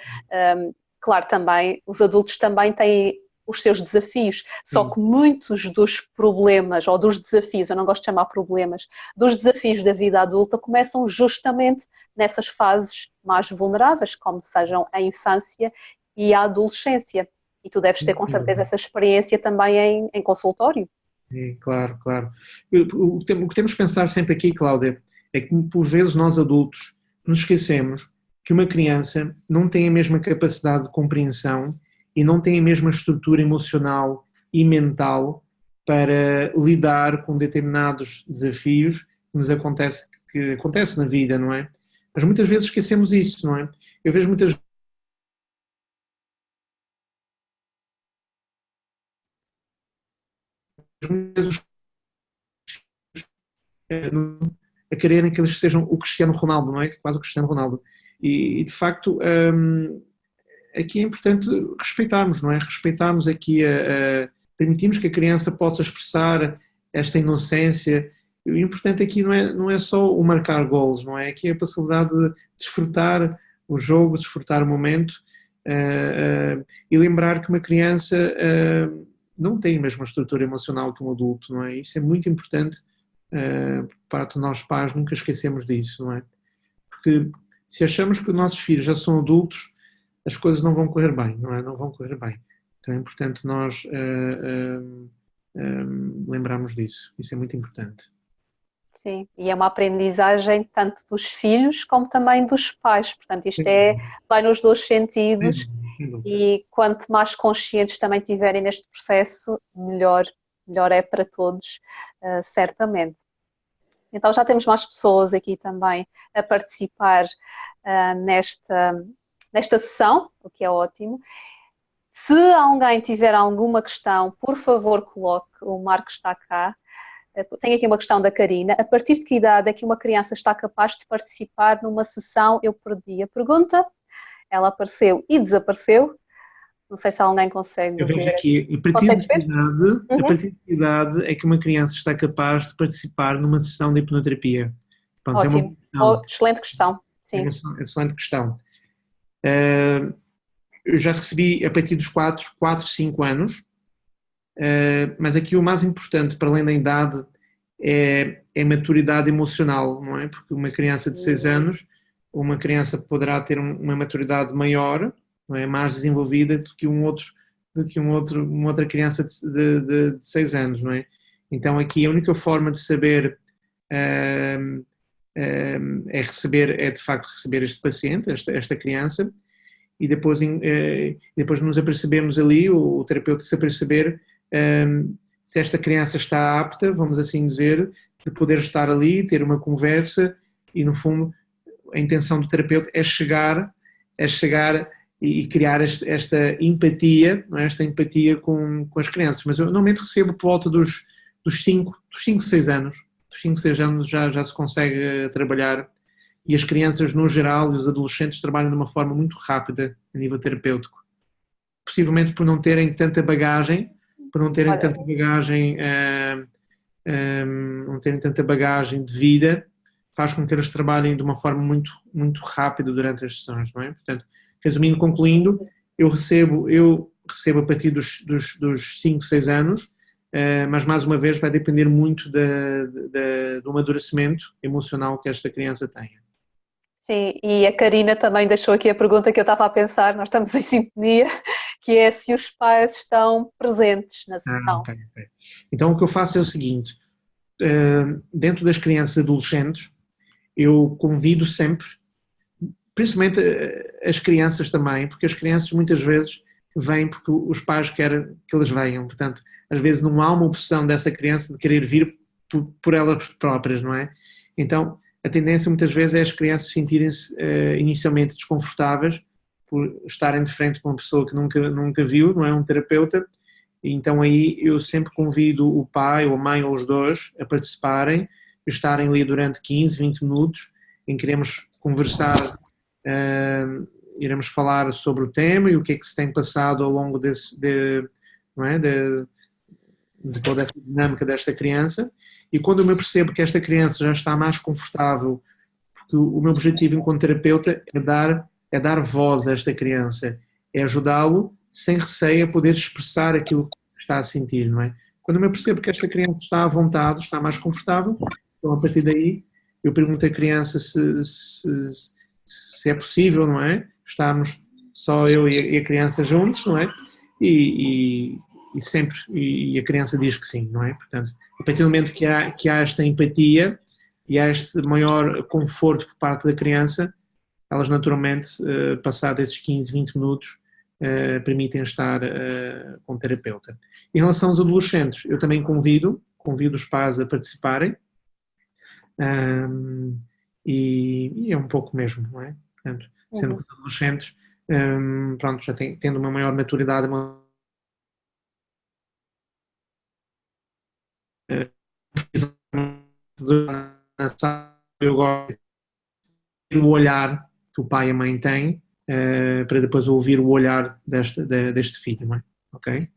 claro, também os adultos também têm os seus desafios, só que muitos dos problemas, ou dos desafios, eu não gosto de chamar problemas, dos desafios da vida adulta começam justamente nessas fases mais vulneráveis, como sejam a infância e a adolescência. E tu deves ter com certeza essa experiência também em consultório. Sim, claro. O que temos que pensar sempre aqui, Cláudia, é que por vezes nós adultos nos esquecemos que uma criança não tem a mesma capacidade de compreensão e não tem a mesma estrutura emocional e mental para lidar com determinados desafios que acontece na vida, não é? Mas muitas vezes esquecemos isso, não é? Eu vejo muitas vezes a quererem que eles sejam o Cristiano Ronaldo, não é? Quase o Cristiano Ronaldo. E de facto, aqui é importante respeitarmos, não é? Respeitarmos aqui permitimos que a criança possa expressar esta inocência. O importante aqui não é só o marcar golos, não é? Aqui é a possibilidade de desfrutar o jogo, desfrutar o momento e lembrar que uma criança não tem a mesma estrutura emocional que um adulto, não é? Isso é muito importante para nós pais, nunca esquecemos disso, não é? Porque se achamos que os nossos filhos já são adultos, as coisas não vão correr bem, não é? Não vão correr bem. Então é importante nós lembrarmos disso. Isso é muito importante. Sim, e é uma aprendizagem tanto dos filhos como também dos pais. Portanto, isto vai nos dois sentidos e quanto mais conscientes também tiverem neste processo, melhor é para todos, certamente. Então já temos mais pessoas aqui também a participar nesta sessão, o que é ótimo. Se alguém tiver alguma questão, por favor coloque, o Marco está cá. Tenho aqui uma questão da Karina. A partir de que idade é que uma criança está capaz de participar numa sessão? Eu perdi a pergunta. Ela apareceu e desapareceu. Não sei se alguém consegue ver. Eu vejo aqui, a partir de que idade é que uma criança está capaz de participar numa sessão de hipnoterapia? Pronto, ótimo. É uma excelente questão. Sim. É uma excelente questão. Eu já recebi a partir dos 4, 5 anos, mas aqui o mais importante, para além da idade, é a maturidade emocional, não é? Porque uma criança de 6 anos, uma criança poderá ter uma maturidade maior, não é? Mais desenvolvida do que uma outra criança de 6 anos, não é? Então aqui a única forma de saber é de facto receber este paciente, esta criança, e depois nos apercebemos ali, o terapeuta se aperceber se esta criança está apta, vamos assim dizer, de poder estar ali, ter uma conversa e no fundo a intenção do terapeuta é chegar e criar esta empatia, não é? Esta empatia com as crianças. Mas eu normalmente recebo por volta dos 5, 6 anos. Dos 5, 6 anos já se consegue trabalhar. E as crianças, no geral, e os adolescentes trabalham de uma forma muito rápida a nível terapêutico. Possivelmente por não terem tanta bagagem, não terem tanta bagagem de vida, faz com que eles trabalhem de uma forma muito, muito rápida durante as sessões, não é? Portanto, resumindo, concluindo, eu recebo a partir dos 5, 6 anos, mas mais uma vez vai depender muito do amadurecimento emocional que esta criança tenha. Sim, e a Karina também deixou aqui a pergunta que eu estava a pensar, nós estamos em sintonia, que é se os pais estão presentes na sessão. Okay. Então o que eu faço é o seguinte, dentro das crianças e adolescentes, eu convido sempre, principalmente as crianças também, porque as crianças muitas vezes vêm porque os pais querem que eles venham, portanto, às vezes não há uma opção dessa criança de querer vir por elas próprias, não é? Então, a tendência muitas vezes é as crianças sentirem-se inicialmente desconfortáveis por estarem de frente com uma pessoa que nunca viu, não é? Um terapeuta, e então aí eu sempre convido o pai ou a mãe ou os dois a participarem, estarem ali durante 15, 20 minutos, em que iremos conversar, iremos falar sobre o tema e o que é que se tem passado ao longo de toda essa dinâmica desta criança. E quando eu me percebo que esta criança já está mais confortável, porque o meu objetivo enquanto terapeuta é dar voz a esta criança, é ajudá-lo sem receio a poder expressar aquilo que está a sentir, não é? Quando eu me percebo que esta criança está à vontade, está mais confortável, então a partir daí eu pergunto à criança se é possível, não é? Estarmos só eu e a criança juntos, não é? E a criança diz que sim, não é? Portanto, a partir do momento que há esta empatia e há este maior conforto por parte da criança, elas naturalmente, passados esses 15, 20 minutos, permitem estar com o terapeuta. Em relação aos adolescentes, eu também convido os pais a participarem, e é um pouco mesmo, não é? Portanto, sendo que os adolescentes, pronto, já tendo uma maior maturidade, eu gosto do olhar que o pai e a mãe têm para depois ouvir o olhar deste filho, não é? Ok?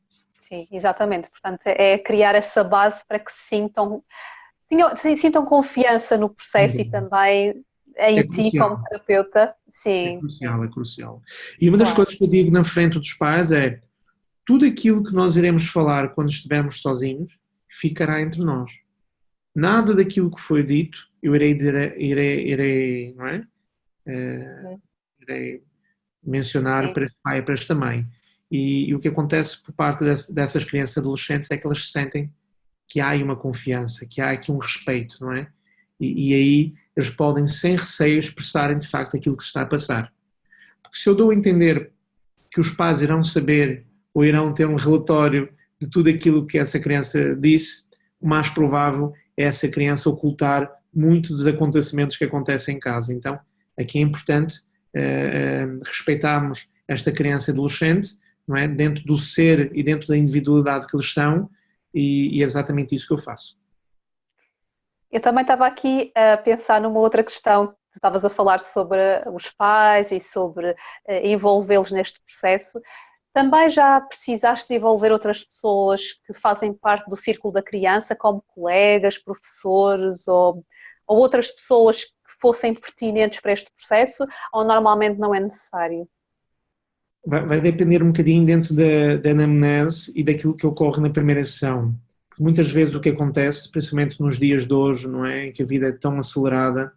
sim, exatamente. Portanto, é criar essa base para que sintam confiança no processo e também É em ti como crucial, terapeuta. é Sim, sim, crucial, é crucial. E uma das claro. coisas que eu digo na frente dos pais é tudo aquilo que nós iremos falar quando estivermos sozinhos ficará entre nós. Nada daquilo que foi dito eu não é? Uhum. Irei mencionar Sim, para este pai e para esta mãe. E o que acontece por parte dessas crianças e adolescentes é que elas sentem que há aí uma confiança, que há aqui um respeito, não é? E aí eles podem, sem receio, expressarem de facto aquilo que se está a passar. Porque se eu dou a entender que os pais irão saber ou irão ter um relatório de tudo aquilo que essa criança disse, o mais provável é essa criança ocultar muito dos acontecimentos que acontecem em casa. Então, aqui é importante respeitarmos esta criança e adolescente, não é? Dentro do ser e dentro da individualidade que eles são, e é exatamente isso que eu faço. eu também estava aqui a pensar numa outra questão. Tu estavas a falar sobre os pais e sobre envolvê-los neste processo. Também já precisaste de envolver outras pessoas que fazem parte do círculo da criança, como colegas, professores ou outras pessoas que fossem pertinentes para este processo, ou normalmente não é necessário? Vai depender um bocadinho dentro da anamnese e daquilo que ocorre na primeira sessão. Porque muitas vezes o que acontece, principalmente nos dias de hoje, não é? Em que a vida é tão acelerada,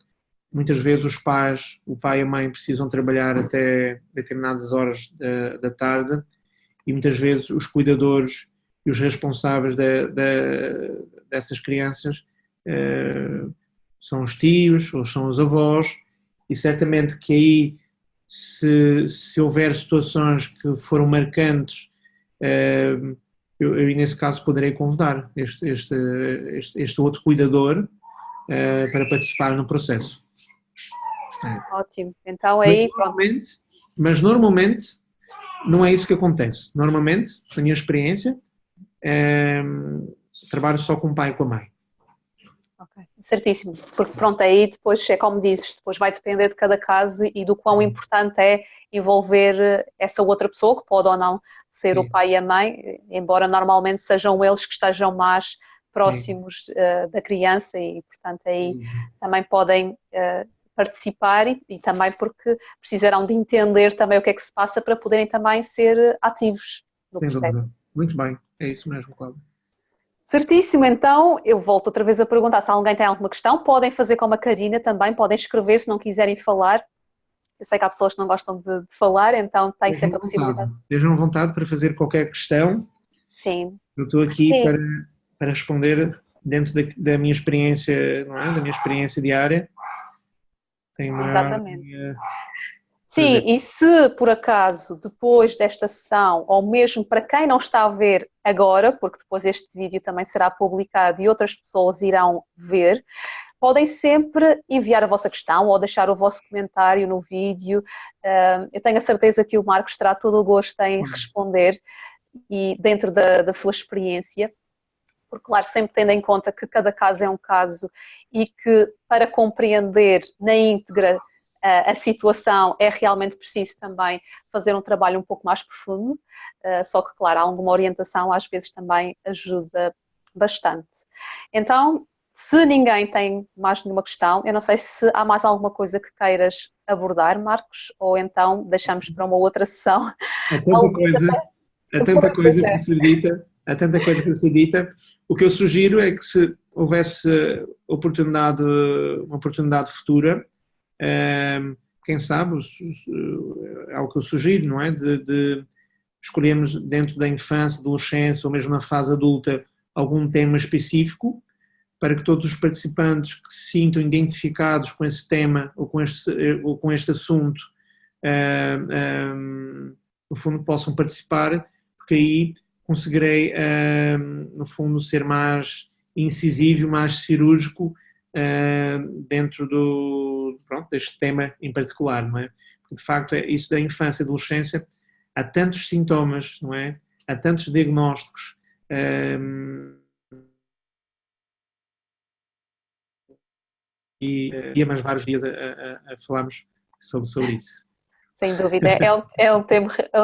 muitas vezes os pais, o pai e a mãe precisam trabalhar até determinadas horas da tarde e muitas vezes os cuidadores e os responsáveis dessas crianças são os tios ou são os avós e certamente que aí se houver situações que foram marcantes, eu nesse caso poderei convidar este outro cuidador para participar no processo. Ótimo. Então Mas aí, pronto. normalmente, mas normalmente não é isso que acontece. Normalmente, na minha experiência, trabalho só com o pai e com a mãe. Okay. Certíssimo, porque pronto, aí depois é como dizes, depois vai depender de cada caso e do quão importante é envolver essa outra pessoa, que pode ou não ser o Sim, pai e a mãe, embora normalmente sejam eles que estejam mais sim, próximos da criança e, portanto, aí sim, também podem participar e também porque precisarão de entender também o que é que se passa para poderem também ser ativos no sem dúvida. processo. Muito bem, é isso mesmo, Cláudio. Certíssimo, então eu volto outra vez a perguntar se alguém tem alguma questão. Podem fazer como a Karina também, podem escrever se não quiserem falar. Eu sei que há pessoas que não gostam de falar, então têm sempre a possibilidade. Estejam à vontade para fazer qualquer questão. Sim, Eu estou aqui sim, para responder dentro da minha experiência, não é? Da minha experiência diária. Tenho o maior exatamente. Sim, prazer. e se por acaso depois desta sessão, ou mesmo para quem não está a ver agora, porque depois este vídeo também será publicado e outras pessoas irão ver, podem sempre enviar a vossa questão ou deixar o vosso comentário no vídeo. Eu tenho a certeza que o Marcos terá todo o gosto em responder e dentro da sua experiência, porque, claro, sempre tendo em conta que cada caso é um caso e que para compreender na íntegra a situação é realmente preciso também fazer um trabalho um pouco mais profundo, só que, claro, alguma orientação às vezes também ajuda bastante. Então, se ninguém tem mais nenhuma questão, eu não sei se há mais alguma coisa que queiras abordar, Marcos, ou então deixamos para uma outra sessão. Há tanta Talvez coisa, até há tanta depois, coisa para ser dita, há tanta coisa para ser dita. O que eu sugiro é que se houvesse uma oportunidade futura, quem sabe, é o que eu sugiro, não é? De escolhermos dentro da infância, adolescência ou mesmo na fase adulta algum tema específico para que todos os participantes que se sintam identificados com esse tema ou com este assunto, no fundo, possam participar, porque aí conseguirei, no fundo, ser mais incisivo, mais cirúrgico dentro pronto, deste tema em particular, não é? Porque, de facto, isso da infância e adolescência, há tantos sintomas, não é? Há tantos diagnósticos, e mais vários dias a falarmos sobre isso. Sem dúvida, é um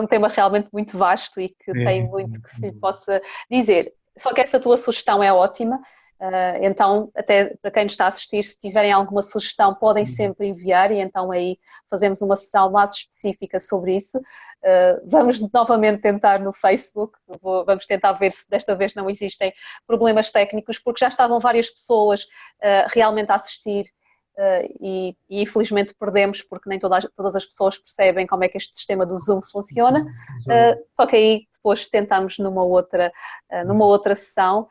tema realmente muito vasto e que tem muito que se possa dizer. Só que essa tua sugestão é ótima, então, até para quem nos está a assistir, se tiverem alguma sugestão, podem sempre enviar e então aí fazemos uma sessão mais específica sobre isso. Vamos novamente tentar no Facebook, vamos tentar ver se desta vez não existem problemas técnicos, porque já estavam várias pessoas realmente a assistir. E infelizmente perdemos porque nem todas as pessoas percebem como é que este sistema do Zoom funciona, só que aí depois tentamos numa outra sessão.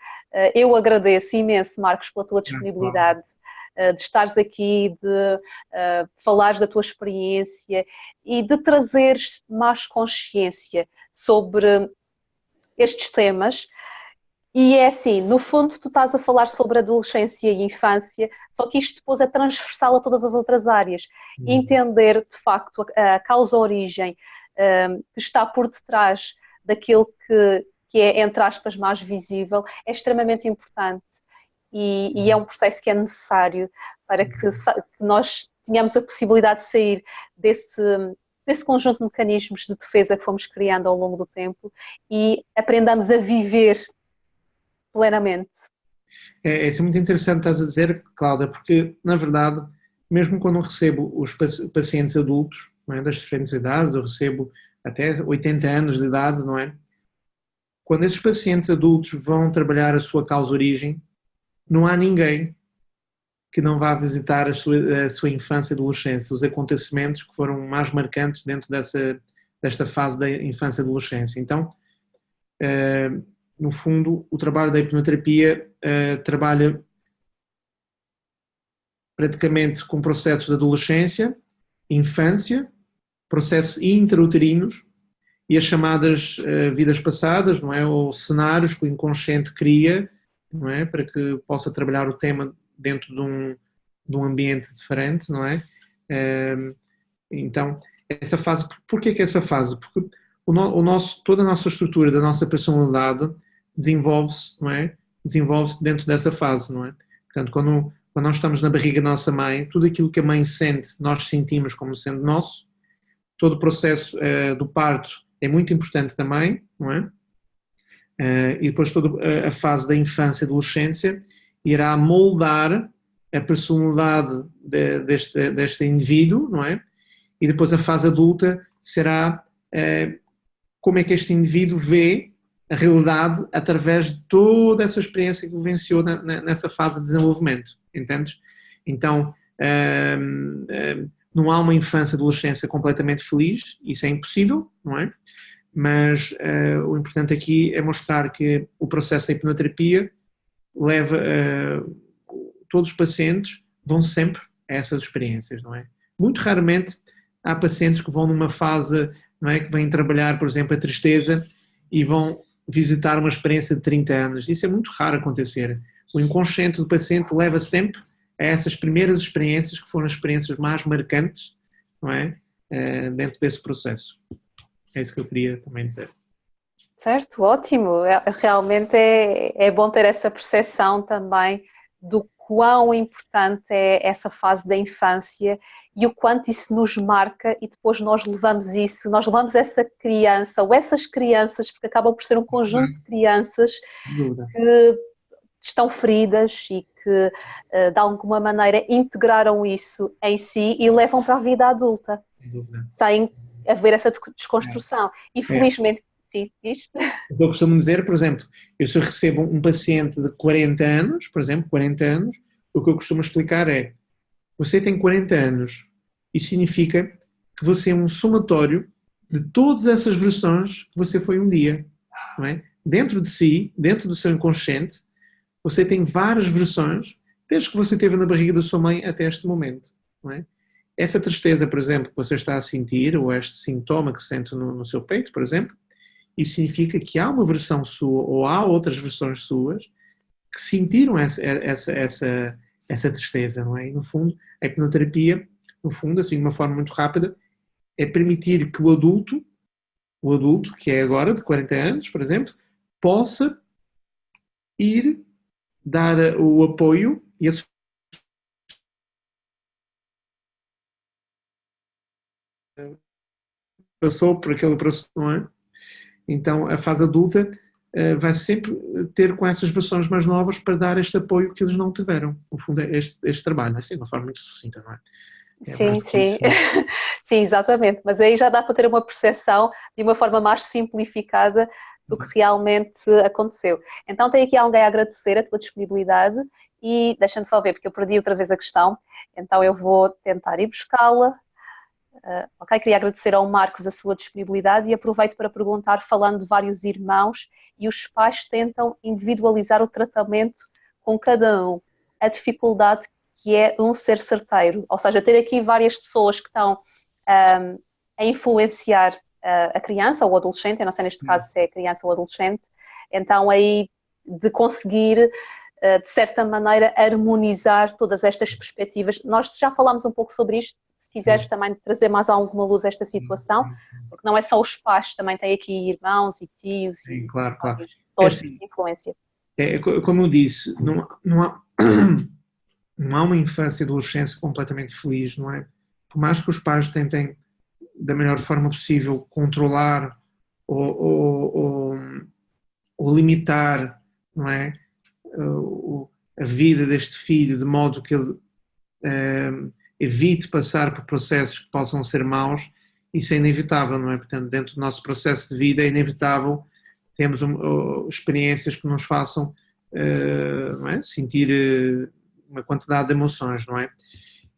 Eu agradeço imenso, Marcos, pela tua disponibilidade de estares aqui, de falares da tua experiência e de trazeres mais consciência sobre estes temas. E é assim, no fundo tu estás a falar sobre adolescência e infância, só que isto depois é transversal a todas as outras áreas. Entender, de facto, a causa-origem que está por detrás daquilo que é, entre aspas, mais visível, é extremamente importante. E é um processo que é necessário para que nós tenhamos a possibilidade de sair desse conjunto de mecanismos de defesa que fomos criando ao longo do tempo e aprendamos a viver plenamente. É muito interessante estás a dizer, Cláudia, porque, na verdade, mesmo quando eu recebo os pacientes adultos, não é, das diferentes idades, eu recebo até 80 anos de idade, não é? Quando esses pacientes adultos vão trabalhar a sua causa-origem, não há ninguém que não vá visitar a sua infância e adolescência, os acontecimentos que foram mais marcantes dentro desta fase da infância e adolescência. Então, no fundo, o trabalho da hipnoterapia trabalha praticamente com processos de adolescência, infância, processos intrauterinos e as chamadas vidas passadas, não é? Ou cenários que o inconsciente cria, não é? Para que possa trabalhar o tema dentro de um ambiente diferente, não é? Então, essa fase, porquê que essa fase? Porque toda a nossa estrutura da nossa personalidade desenvolve-se, não é? Desenvolve-se dentro dessa fase, não é? Portanto, quando nós estamos na barriga da nossa mãe, tudo aquilo que a mãe sente, nós sentimos como sendo nosso. Todo o processo do parto é muito importante também, não é? E depois toda a fase da infância e adolescência irá moldar a personalidade deste indivíduo, não é? E depois a fase adulta será como é que este indivíduo vê a realidade através de toda essa experiência que vivenciou nessa fase de desenvolvimento, entendes? Então, não há uma infância e adolescência completamente feliz, isso é impossível, não é? Mas o importante aqui é mostrar que o processo da hipnoterapia leva, todos os pacientes vão sempre a essas experiências, não é? Muito raramente há pacientes que vão numa fase, não é, que vêm trabalhar, por exemplo, a tristeza e vão visitar uma experiência de 30 anos. Isso é muito raro acontecer. O inconsciente do paciente leva sempre a essas primeiras experiências, que foram as experiências mais marcantes, não é? Dentro desse processo. É isso que eu queria também dizer. Certo, ótimo. Realmente é bom ter essa percepção também do quão importante é essa fase da infância e o quanto isso nos marca e depois nós levamos essa criança ou essas crianças, porque acabam por ser um conjunto de crianças que estão feridas e que de alguma maneira integraram isso em si e levam para a vida adulta, sem haver essa desconstrução. E felizmente, sim, diz. Eu costumo dizer, por exemplo, se eu recebo um paciente de 40 anos, por exemplo, 40 anos, o que eu costumo explicar é: você tem 40 anos, isso significa que você é um somatório de todas essas versões que você foi um dia, não é? Dentro de si, dentro do seu inconsciente, você tem várias versões, desde que você esteve na barriga da sua mãe até este momento, não é? Essa tristeza, por exemplo, que você está a sentir, ou este sintoma que sente no seu peito, por exemplo, isso significa que há uma versão sua, ou há outras versões suas, que sentiram essa tristeza, não é? E, no fundo, a hipnoterapia, no fundo, assim, de uma forma muito rápida, é permitir que o adulto, que é agora de 40 anos, por exemplo, possa ir dar o apoio e a passou por aquele processo, não é? Então, a fase adulta vai sempre ter com essas versões mais novas para dar este apoio que eles não tiveram. No fundo, é este trabalho, assim, de uma forma muito sucinta, não é? É mais Sim, do que sim. isso, mas... Sim, exatamente. Mas aí já dá para ter uma percepção de uma forma mais simplificada do que realmente aconteceu. Então, tenho aqui alguém a agradecer a tua disponibilidade e deixa-me só ver, porque eu perdi outra vez a questão, então eu vou tentar ir buscá-la. Ok, queria agradecer ao Marcos a sua disponibilidade e aproveito para perguntar, falando de vários irmãos e os pais tentam individualizar o tratamento com cada um. A dificuldade que é um ser certeiro, ou seja, ter aqui várias pessoas que estão a influenciar a criança ou o adolescente, eu não sei neste caso se é criança ou adolescente, então aí de conseguir de certa maneira, harmonizar todas estas perspectivas. Nós já falámos um pouco sobre isto, se quiseres também trazer mais alguma luz a esta situação, porque não é só os pais, também tem aqui irmãos e tios Sim, e claro, claro. várias É pessoas assim, de influência. como eu disse, não há, não há uma infância e adolescência completamente feliz, não é? Por mais que os pais tentem, da melhor forma possível, controlar ou, ou, ou, ou limitar, não é? A vida deste filho de modo que ele evite passar por processos que possam ser maus, isso é inevitável, não é? Portanto, dentro do nosso processo de vida é inevitável termos experiências que nos façam não é? Sentir uma quantidade de emoções, não é?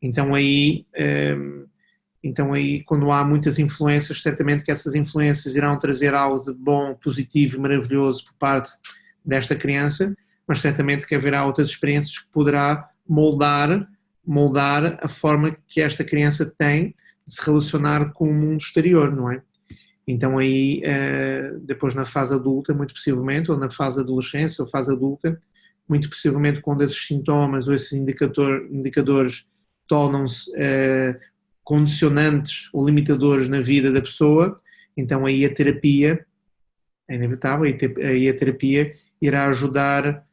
Então aí, quando há muitas influências, certamente que essas influências irão trazer algo de bom, positivo e maravilhoso por parte desta criança, mas certamente que haverá outras experiências que poderá moldar a forma que esta criança tem de se relacionar com o mundo exterior, não é? Então aí, depois na fase adulta, muito possivelmente, ou na fase adolescência ou fase adulta, muito possivelmente quando esses sintomas ou esses indicadores tornam-se condicionantes ou limitadores na vida da pessoa, então aí a terapia, é inevitável, aí a terapia irá ajudar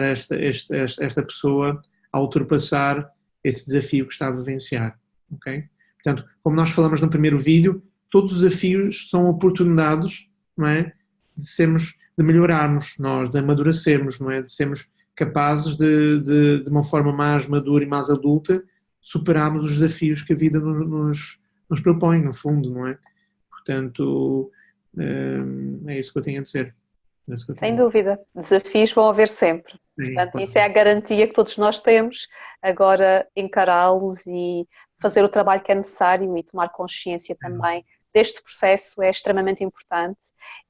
esta pessoa a ultrapassar esse desafio que está a vivenciar, ok? Portanto, como nós falamos no primeiro vídeo, todos os desafios são oportunidades, não é? De melhorarmos nós, de amadurecermos, não é? De sermos capazes de uma forma mais madura e mais adulta, superarmos os desafios que a vida nos propõe, no fundo, não é? Portanto, é isso que eu tenho a dizer. Sem dúvida, desafios vão haver sempre. Sim, Portanto, isso é a garantia que todos nós temos. Agora, encará-los e fazer o trabalho que é necessário e tomar consciência também deste processo é extremamente importante.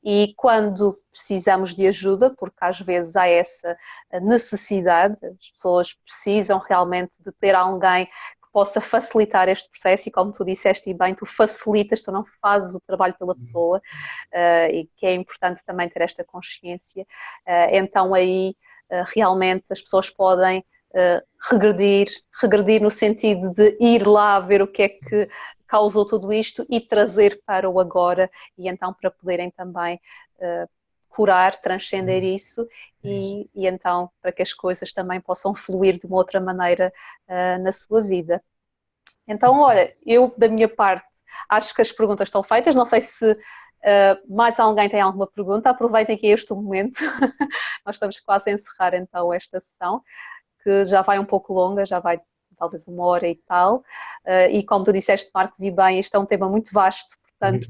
E quando precisamos de ajuda, porque às vezes há essa necessidade, as pessoas precisam realmente de ter alguém que possa facilitar este processo e como tu disseste e bem, tu facilitas, tu não fazes o trabalho pela pessoa e que é importante também ter esta consciência. Então aí realmente as pessoas podem regredir no sentido de ir lá ver o que é que causou tudo isto e trazer para o agora e então para poderem também curar, transcender isso e então para que as coisas também possam fluir de uma outra maneira na sua vida. Então, olha, eu da minha parte acho que as perguntas estão feitas, não sei se mais alguém tem alguma pergunta, aproveitem aqui este momento, nós estamos quase a encerrar então esta sessão, que já vai um pouco longa, já vai talvez 1 hora e tal, e como tu disseste, Marcos, e bem, este é um tema muito vasto, portanto,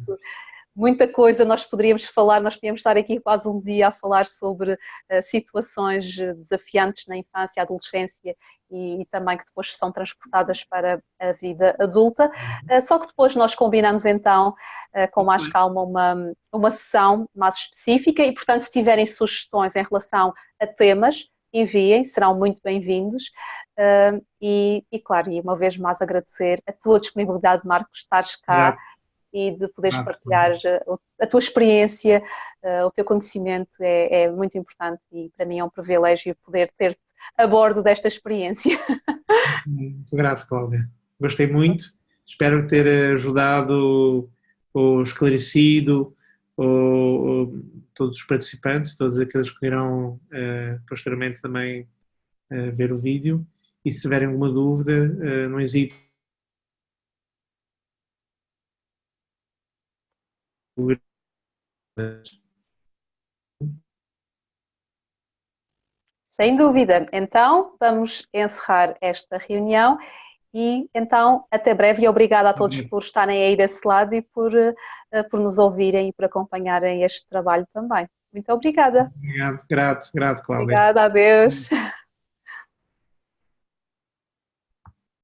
muita coisa nós poderíamos falar, nós podíamos estar aqui quase um dia a falar sobre situações desafiantes na infância, adolescência e também que depois são transportadas para a vida adulta, só que depois nós combinamos então com mais calma uma sessão mais específica e portanto se tiverem sugestões em relação a temas, enviem, serão muito bem-vindos e claro, e uma vez mais agradecer a tua disponibilidade, Marcos, estares cá e de poderes partilhar a tua experiência, o teu conhecimento é muito importante e para mim é um privilégio poder ter-te a bordo desta experiência. Muito grato, Cláudia. Gostei muito, espero ter ajudado ou esclarecido todos os participantes, todos aqueles que irão posteriormente também ver o vídeo e se tiverem alguma dúvida, não hesitem Sem dúvida. Então, vamos encerrar esta reunião e então até breve e obrigada a todos por estarem aí desse lado e por nos ouvirem e por acompanharem este trabalho também. Muito obrigada. Obrigado, grato, Cláudia. Obrigada, adeus.